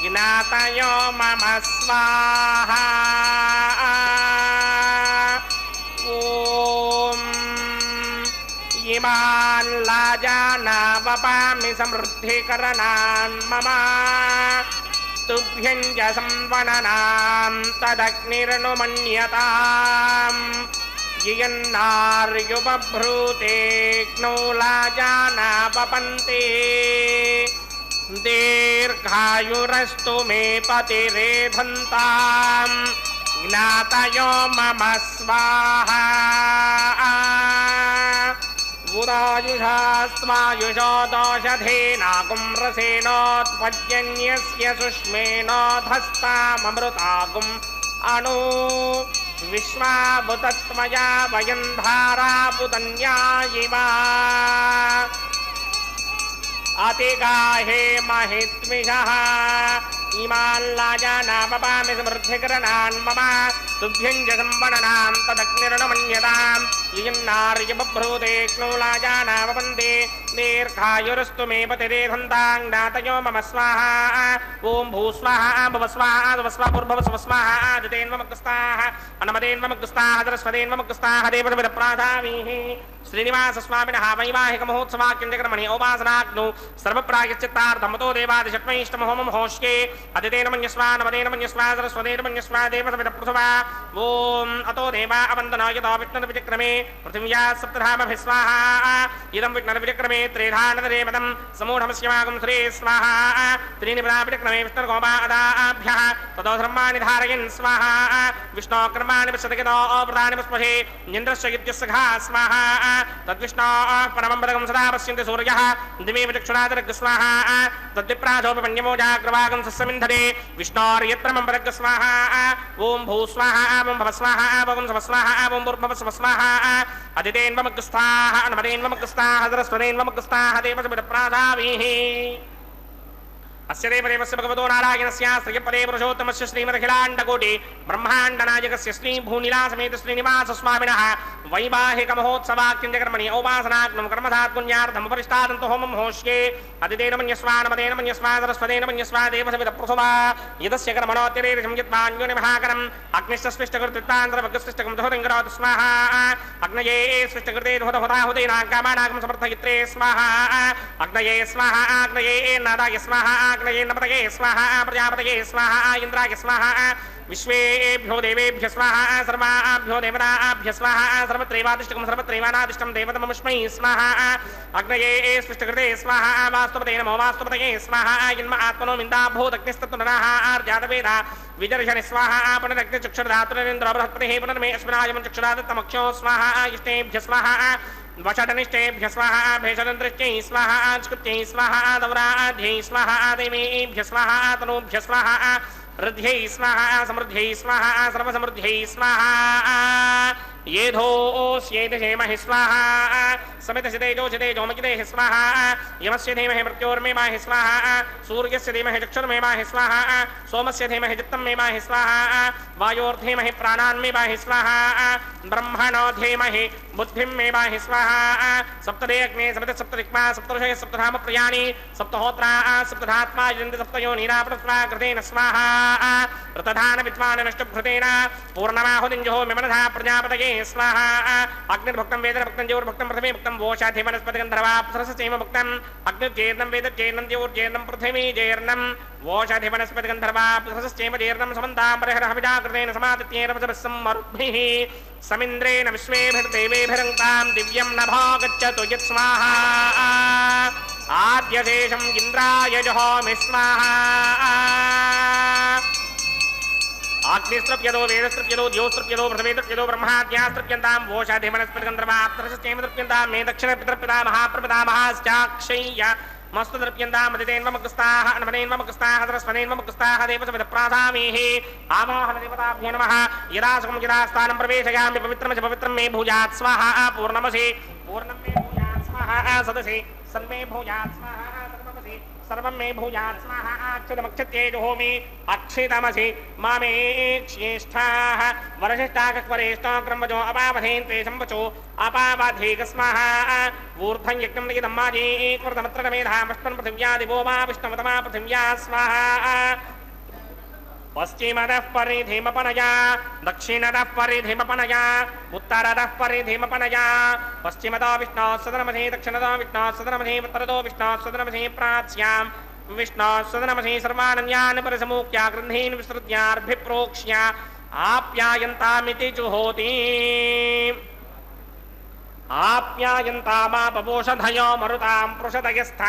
జ్ఞాతయో మమ స్వాహా ఓం ఇమాన్ లాజానావపామి సమృద్ధికరణాన్ మమ తుభ్యం చ సంవననాం తదగ్నిర్నుమన్యతాం యయన్నార్యుపభ్రూతేక్నౌ లాజానావపంతి దీర్ఘాయురస్తు మే పతిరేధంతాం జ్ఞాతయో మమ స్వాహా ఉదాయుషాస్మాయుషో దోషధేనాగుం రసేనోత్పద్యన్యస్య సుష్మేనోధస్తామమృతాగుం అణు విశ్వాభుతత్మయా వయం ధారాపుతన్యాయివా అతిగాహే మహిత్మిషః ఇమాన్ లాజానావపామి సమృద్ధికరణాన్ మమ తుభ్యం చ సంవననాం తదగ్నిర్నుమన్యతాం యయన్నార్యుపభ్రూతేక్నౌ లాజానావపంతి దీర్ఘాయురస్తు మే పతిరేధంతాం జ్ఞాతయో మమ స్వాహా ఓం భూస్వాహా భవస్వాహా భవస్వా భూర్భవస్వస్వాహా ఆదితేన్వమగ్స్తాః అనమతేన్వమగ్స్తాః సరస్వతేన్వమగ్స్తాః దేవసమితప్రాసామీః శ్రీనివాస స్వామినః వైవాహిక మహోత్సవాఖ్యంచక్రమణి ఔపాసనాగ్నౌ సర్వప్రాయశ్చిత్తార్థమతో దేవాదిషట్మైష్టమహోమం హోష్యే అదితేన మన్యస్వ నమతేన మన్యస్వ సరస్వతేన మన్యస్వ దేవసమితప్రసువా ఓం అతో దేవా అవందనాయతో విష్ణుర్విచక్రమే పృథివ్యా సప్తధామభిస్వాహా ఇదం విష్ణుర్విచక్రమే मे त्रेधानदरे मदं समूढमस्यमागं श्री स्वाहा त्रीणि पदापिटक्रमे विष्णुर्गोपादाभ्यः ततो धर्माणि धारयन् स्वाहा विष्णो कर्माणि पश्यतगितो प्रदानि पुष्पहे इन्द्रस्य इत्यस्सखा स्वाहा तद्विष्णोः परमं पदकं सदा पश्यन्ति सूर्यः दिवे चक्षुरादरग् स्वाहा तद्विप्राजोपपण्यमोजाग्रवागं सस्यमिन्धरे विष्णोर्यत्रमं पदग् स्वाहा ॐ भू स्वाहा ॐ भव स्वाहा ॐ सव स्वाहा ॐ भूर्भुवः स्वः स्वाहा अदितेन्वमग् स्वाहा नमदेन्वमग् स्वाहा सरस्वतेन्वमग् स्वाहा देवसमिदप्रादावीः अस्य देवदेवस्य भगवतो नारायणस्य श्रीपदे पुरुषोत्तमस्य श्रीमदखिलाण्डकोटि ब्रह्माण्डनायकस्य श्रीभूनिलासमेत श्रीनिवासस्वामिनः वैवाहिकमहोत्सवाख्यञ्जकर्मणि औपासनाग्नं कर्मधात् पुण्यार्थमुपरिष्टादन्तो होमं होष्ये अदितेन मन्यस्वा नमदेन मन्यस्वा सरस्वतेन मन्यस्वा देवसमिदप्रसवा यदस्य कर्मणोऽत्यरेशं यद्वान्योनिमहाकरम् अग्निश्चस्पृष्टकृत्तान्तरवग्रस्पृष्टकं दोहदं करोतु स्वाहा अग्नये स्पृष्टकृते दोहदहोदाहुदैनाङ्कामानागं समर्थयित्रे स्वाहा अग्नये स्वाहा अग्नये नादाय स्वाहा अग्नये नपतये स्वाहा प्रजापतये स्वाहा इन्द्राय स्वाहा विश्वेभ्यो देवेभ्य स्वाहा सर्वाभ्यो देवताभ्य स्वाहा सर्वत्रैवादिष्टकं सर्वत्रैवानादिष्टं देवतमस्मै स्वाहा अग्नये स्पृष्टकृते स्वाहा वास्तुपते नमो वास्तुपतये स्वाहा जन्म आत्मनो मिन्दाभूतग्निस्तत्तुनराः आर्जातवेदा विदर्शनि स्वाहा पुनरग्निचक्षुर्धातुरेन्द्रो बृहस्पतिः पुनर्मे अस्मिनायमं चक्षुरादत्तमक्षो स्वाहा इष्टेभ्य स्वाहा वषटनिष्ठेभ्य स्वाहा भेषदन्तरिष्टै स्वाहा स्कृत्यै स्वाहा दौराध्यै स्वाहा देवेभ्य स्वाहा तनूभ्य स्वाहा ऋद्ध्यै स्वाहा समृद्ध्यै स्वाहा सर्वसमृद्ध्यै स्वाहा येधोऽस्येदशेमहि स्वाहा समितसितेजोषितेजोमकितेः स्वाहा यमस्य धीमहि मृत्योर्मेमाहि स्वाहा सूर्यस्य धीमहि चक्षुर्मेमाहि स्वाहा सोमस्य धीमहि चित्तं मेमाहि स्वाहा वायोर्धीमहि प्राणान्मेमाहि स्वाहा ब्रह्मणो धीमहि बुद्धिं मेमाहि स्वाहा सप्तदे अग्ने सप्त सप्तदिक्मा सप्तऋषयः सप्तधाम प्रियाणि सप्तहोत्रा सप्तधात्मा यजन्ति सप्तयोनिरापृत्वा कृतेन स्वाहा ऋतधान विद्वान् नष्टभृतेन पूर्णमाहुतिञ्जहो मिमनधा प्रजापतये स्वाहा अग्निर्भक्तं वेदनभक्तं ज्योर्भक्तं पृथिवी भक्तं वोषाधि वनस्पतिगन्धर्वाप्सरससेम भक्तं अग्निर्जेर्नं वेदज्जेर्नं ज्योर्जेर्नं पृथिवी जेर्नं वोषाधि वनस्पतिगन्धर्वाप्सरससेम जेर्नं समन्तां परिहरहविजाकृतेन समादित्येरवसमरुद्भिः समिन्द्रेण विश्वेभिर्देवेभिरङ्कां दिव्यं नभो गच्छतु यत् स्वाहा आद्यशेषं इन्द्राय जहोमि स्वाहा अग्निस्त्रप्यदो वेदस्त्रप्यदो द्योस्त्रप्यदो पृथिवीस्त्रप्यदो ब्रह्माद्यास्त्रप्यन्तां वोषाधि वनस्पतिगन्धर्वाप्सरससेम तृप्यन्तां मे दक्षिणपितृपिता महाप्रपिता महाश्चाक्षय्य मस्तु द्रप्यन्तां मदितेन्वमग्स्ताः नमदेन्वमग्स्ताः सरस्वतेन्वमग्स्ताः देवसमिदप्राधामीः आवाहन देवताभ्यो नमः यदा सुखं यदा स्थानं प्रवेशयामि पवित्रं च पवित्रं मे भूयात् स्वाहा पूर्णमसि पूर्णं मे भूयात् स्वाहा सदसि सर्वे भूयात् स्वाहा सर्वमसि सर्वं मे भूयात् स्वाहा अक्षतमक्षत्येजोमि अक्षितमसि मामे ज्येष्ठाः वरशिष्ठाकवरेष्ठा क्रमजो अपावधेन् तेषं वचो अपावधेक स्वाहा ऊर्ध्वं यज्ञं लिखितं माजेकवर्धमत्रमेधामष्टन् पृथिव्या दिवो मा विष्णवतमा पृथिव्या स्वाहा पश्चिमतः परिधिमपनया दक्षिणतः परिधिमपनया उत्तरतः परिधिमपनया पश्चिमतो विष्णोः सदनमसि दक्षिणतो विष्णोः सदनमसि उत्तरतो विष्णोः सदनमसि प्राच्यां विष्णोः सदनमसि सर्वानन्यान् परिसमुख्या ग्रन्थीन् विस्तृत्यार्भिप्रोक्ष्य आप्यायन्तामिति जुहोति आप्यायन्तामापपोषधयो मरुतां पृषदयस्थ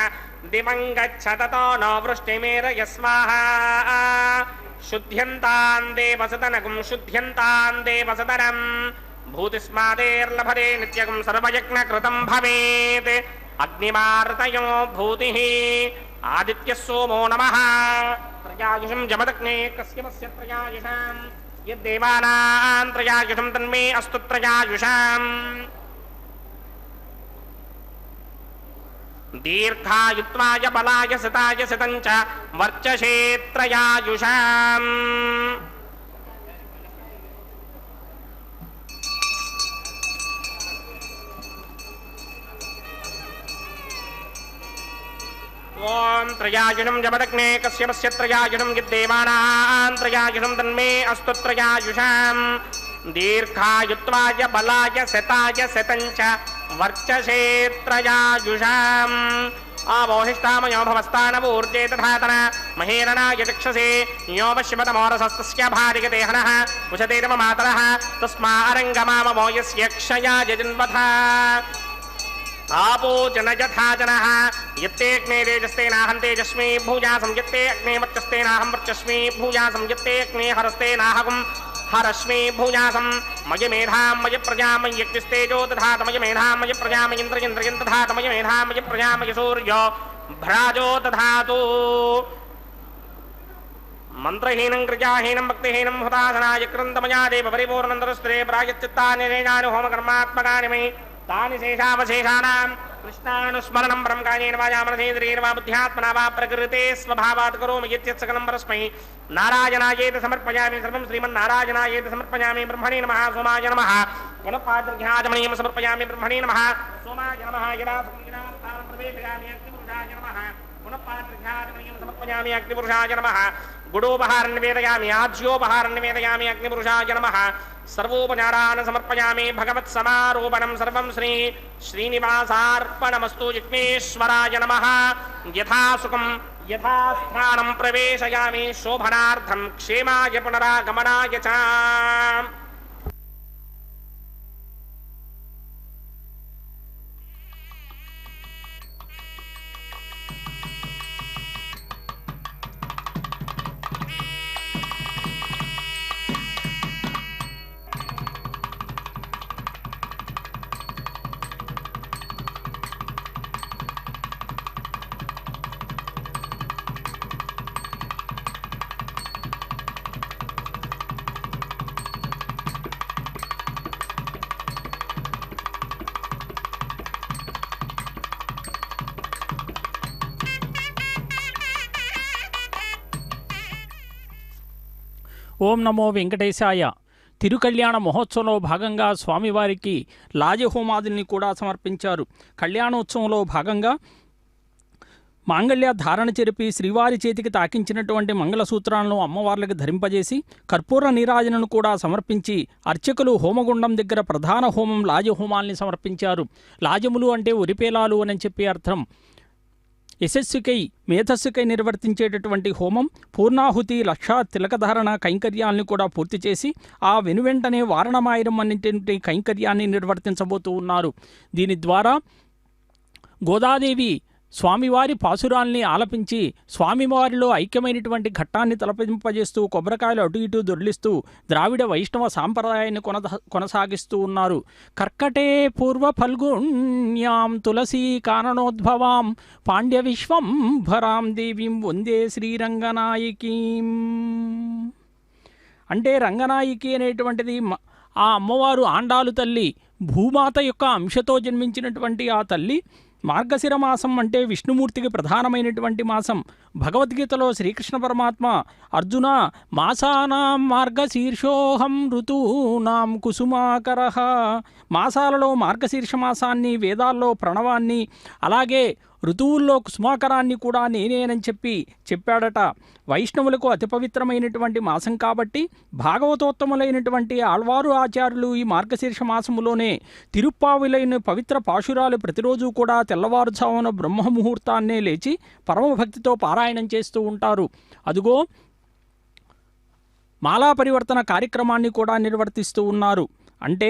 दिवं गच्छततो न वृष्टिमेरय स्वाहा शुद्ध्यन्तां देवसदनगुं शुद्ध्यन्तां देवसदनं भूतिस्मादेर्लभते नित्यगुं सर्वयज्ञकृतं भवेत् अग्निमार्तयो भूतिः आदित्यः सोमो नमः त्रयायुषं जमदग्ने कस्यमस्य त्रयायुषां यद्देवानां त्रयायुषं तन्मे अस्तु त्रयायुषाम् दीर्घायुत्वाय बलाय सिताय सितं च वर्चसे त्रयायुषाम् ॐ त्रयायुषं जमदग्ने कस्यमस्य त्रयायुषं यद्देवानां त्रयायुषं तन्मे अस्तु त्रयायुषाम् दीर्घायुत्वाय बलाय सिताय सितं च वर्चसे त्रयायुषाम् आवोहिष्ठामयो भवस्तानवूर्जे तथातन महेरणाय चक्षसे यो वश्यमतमोरसस्तस्य भारिगदेहनः उशतेरम मातरः तस्मारङ्गमामवो यस्य क्षयाय जन्मथा आपो जन यथा जनः यत्ते अग्ने तेजस्तेनाहं तेजस्मी भूयासं यत्ते अग्ने वर्चस्तेनाहं वर्चस्मी भूयासं यत्ते अग्ने हरस्तेनाहं हरस्मी भूयासं मय मेधां मय प्रजा मय यज्ञस्तेजो दधात मय मेधां मय प्रजा मय इन्द्र दधात मय मेधां मय प्रजा मय सूर्यो भ्राजो दधातु मंत्रहीनं कृजाहीनं भक्तिहीनं हुतासनाय क्रन्दमया देव परिपूर्णन्दरस्त्रे प्रायश्चित्तानि होमकर्मात्मकानि मे तानि शेषावशेषाणां कृष्णानुस्मरणं ब्रह्मकायेन वाचा मनसेन्द्रियेण वा बुद्ध्यात्मना वा प्रकृते स्वभावात् करोमि यत् सकलं परस्मै नारायणायेति समर्पयामि सर्वं श्रीमन्नारायणायेति समर्पयामि ब्रह्मणे नमः सोमाय नमः पुनः पादर्घ्याचमनीयं समर्पयामि ब्रह्मणे नमः सोमाय नमः यदा संज्ञानं प्रवेशयामि अग्निपुरुषाय नमः पुनः पादर्घ्याचमनीयं समर्पयामि अग्निपुरुषाय नमः गुडोपहारं निवेदयामि आज्योपहारं निवेदयामि अग्निपुरुषाय नमः सर्वोपचारान् समर्पयामि भगवत्समारोपणं सर्वं श्रीनिवासार्पणमस्तु विघ्नेश्वराय नमः यथा सुखं यथा स्थानं प्रवेशयामि शोभनार्थं क्षेमाय पुनरागमनाय च ఓం నమో వెంకటేశాయ. తిరుకళ్యాణ మహోత్సవంలో భాగంగా స్వామివారికి లాజహోమాదుల్ని కూడా సమర్పించారు. కళ్యాణోత్సవంలో భాగంగా మాంగళ్య ధారణ చెరిపి శ్రీవారి చేతికి తాకించినటువంటి మంగళసూత్రాలను అమ్మవార్లకు ధరింపజేసి కర్పూర నీరాజనను కూడా సమర్పించి అర్చకులు హోమగుండం దగ్గర ప్రధాన హోమం లాజహోమాల్ని సమర్పించారు. లాజములు అంటే ఉరిపేలాలు అని చెప్పి అర్థం. యశస్సుకై మేధస్సుకై నిర్వర్తించేటటువంటి హోమం పూర్ణాహుతి లక్ష తిలకధారణ కైంకర్యాలను కూడా పూర్తి చేసి ఆ వెనువెంటనే వారణమాయిరం అనేటువంటి కైంకర్యాన్ని నిర్వర్తించబోతూ ఉన్నారు. దీని ద్వారా గోదాదేవి స్వామివారి పాసురాల్ని ఆలపించి స్వామివారిలో ఐక్యమైనటువంటి ఘట్టాన్ని తలపింపజేస్తూ కొబ్బరికాయలు అటు ఇటు దొర్లిస్తూ ద్రావిడ వైష్ణవ సాంప్రదాయాన్ని కొనసాగిస్తూ ఉన్నారు. కర్కటే పూర్వ ఫల్గుణ్యాం తులసీ కారణోద్భవాం పాండ్య విశ్వంభరాం దేవీం వందే శ్రీరంగనాయకీం. అంటే రంగనాయకి అనేటువంటిది ఆ అమ్మవారు ఆండాలు తల్లి, భూమాత యొక్క అంశతో జన్మించినటువంటి ఆ తల్లి. మార్గశిర మాసం అంటే విష్ణుమూర్తికి ప్రధానమైనటువంటి మాసం. భగవద్గీతలో శ్రీకృష్ణ పరమాత్మ అర్జున మాసానాం మార్గశీర్షోహం ఋతూనాం కుసుమాకరః, మాసాలలో మార్గశీర్ష మాసాన్ని, వేదాల్లో ప్రణవాన్ని, అలాగే ఋతువుల్లో కుసుమాకరాన్ని కూడా నేనేనని చెప్పాడట. వైష్ణవులకు అతి పవిత్రమైనటువంటి మాసం కాబట్టి భాగవతోత్తములైనటువంటి ఆళ్వారు ఆచార్యులు ఈ మార్గశీర్ష మాసములోనే తిరుప్పావిలైన పవిత్ర పాశురాలు ప్రతిరోజు కూడా తెల్లవారుజామున బ్రహ్మముహూర్తాన్నే లేచి పరమభక్తితో పారాయణం చేస్తూ ఉంటారు. అదుగో మాలా పరివర్తన కార్యక్రమాన్ని కూడా నిర్వర్తిస్తూ ఉన్నారు. అంటే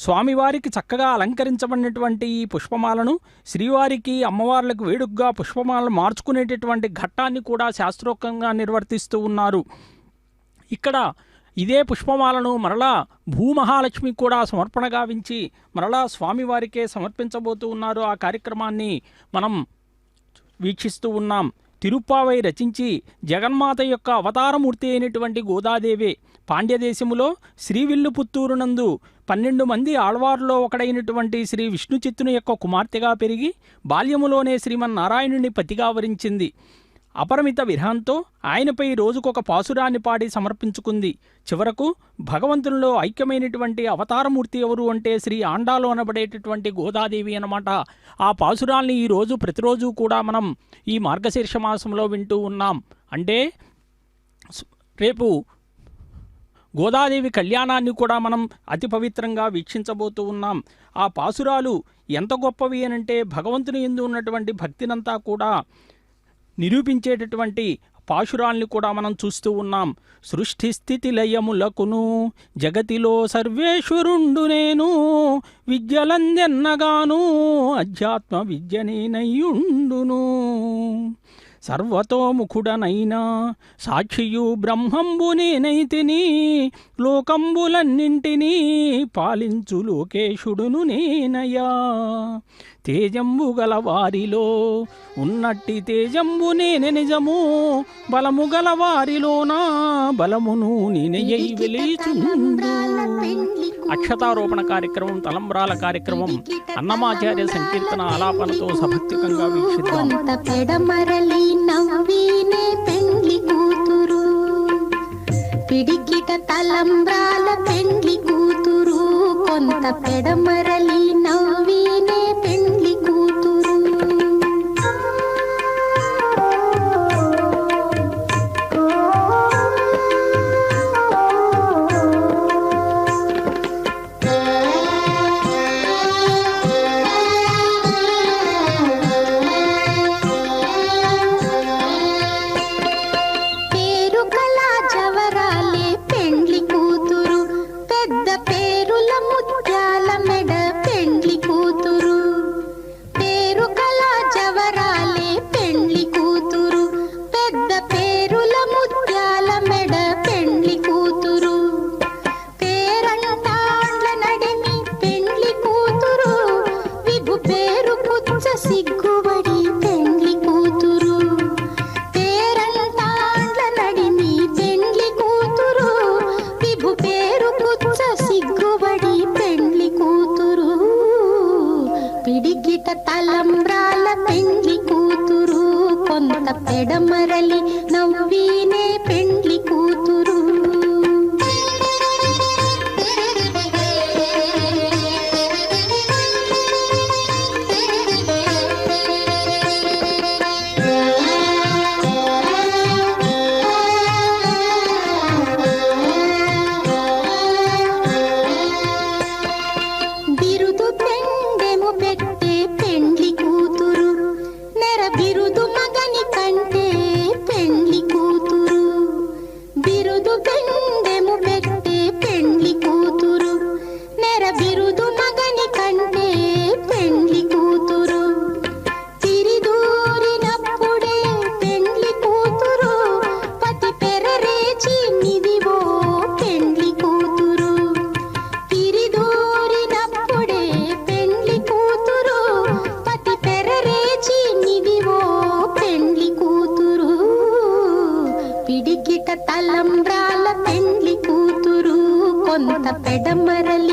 స్వామివారికి చక్కగా అలంకరించబడినటువంటి ఈ పుష్పమాలను శ్రీవారికి అమ్మవార్లకు వేడుకగా పుష్పమాలను మార్చుకునేటటువంటి ఘట్టాన్ని కూడా శాస్త్రోక్తంగా నిర్వర్తిస్తూ ఉన్నారు. ఇక్కడ ఇదే పుష్పమాలను మరలా భూమహాలక్ష్మి కూడా సమర్పణ గావించి మరలా స్వామివారికే సమర్పించబోతూ ఉన్నారు. ఆ కార్యక్రమాన్ని మనం వీక్షిస్తూ ఉన్నాం. తిరుప్పావై రచించి జగన్మాత యొక్క అవతారమూర్తి అయినటువంటి గోదాదేవే పాండ్యదేశములో శ్రీవిల్లుపుత్తూరునందు 12 మంది ఆళ్వారులో ఒకడైనటువంటి శ్రీ విష్ణుచిత్తుని యొక్క కుమార్తెగా పెరిగి బాల్యములోనే శ్రీమన్నారాయణుని పతిగా వరించింది. అపరిమిత విరహంతో ఆయనపై రోజుకొక పాసురాన్ని పాడి సమర్పించుకుంది. చివరకు భగవంతునిలో ఐక్యమైనటువంటి అవతారమూర్తి ఎవరు అంటే శ్రీ ఆండాలు అనబడేటటువంటి గోదాదేవి అన్నమాట. ఆ పాసురాల్ని ఈరోజు ప్రతిరోజు కూడా మనం ఈ మార్గశీర్ష మాసంలో వింటూ ఉన్నాం. అంటే రేపు గోదాదేవి కళ్యాణాన్ని కూడా మనం అతి పవిత్రంగా వీక్షించబోతూ ఉన్నాం. ఆ పాసురాలు ఎంత గొప్పవి అనంటే భగవంతుని యందు ఉన్నటువంటి భక్తినంతా కూడా నిరూపించేటటువంటి పాశురాల్ని కూడా మనం చూస్తూ ఉన్నాం. సృష్టి స్థితి లయములకును జగతిలో సర్వేశ్వరుండు నేను, విద్యలందెన్నగాను అధ్యాత్మ విద్యనేనయ్యుండును. సర్వతోముఖుడనైనా సాక్షియు బ్రహ్మంబు నేనైతిని, లోకంబులన్నింటినీ పాలించు లోకేశుడును నేనయ్యా. తేజంబు గల వారిలో ఉన్నట్టి తేజంబు నేనే నిజము, బలము గల వారిలోనా బలమును నేనయ్యై వెలిచుండు. అక్షతారోపణ కార్యక్రమం, తలంబ్రాల కార్యక్రమం అన్నమాచార్య సంకీర్తన ఆలాపనతో సభక్తికంగా వీక్షిద్దాం. పిడికిట తలంబ్రాల పెండ్లి కూతురు, కొంత పెడమరలి నవ్వీనే పెండ్లి కూతురు. పిడికిట తలంబ్రాల పెండ్లి కూతురు, కొంత పెడమరలి నవ్వీనే పెండ్లి కూతురు. బిరుదు పెండెము పెట్టే పెండ్లి కూతురు, నెర బిరుదు మగని కంటే పెండ్లి కూతురు. బిరుదు పెండెము పెట్టే పెండ్లి కూతురు, నెర బిరుదు మగని కంటే పెండ్లి కూతురు. తిరిదూరినప్పుడే పెండ్లి కూతురు, పతి పెరరేచి నిదివో పెండ్లి కూతురు. తిరిదూరినప్పుడే పెండ్లి కూతురు, పతి పెరరేచి నిదివో పెండ్లి కూతురు. పిడికిట తలంబ్రాల పెండ్లి కూతురు, కొంత పెడమరలి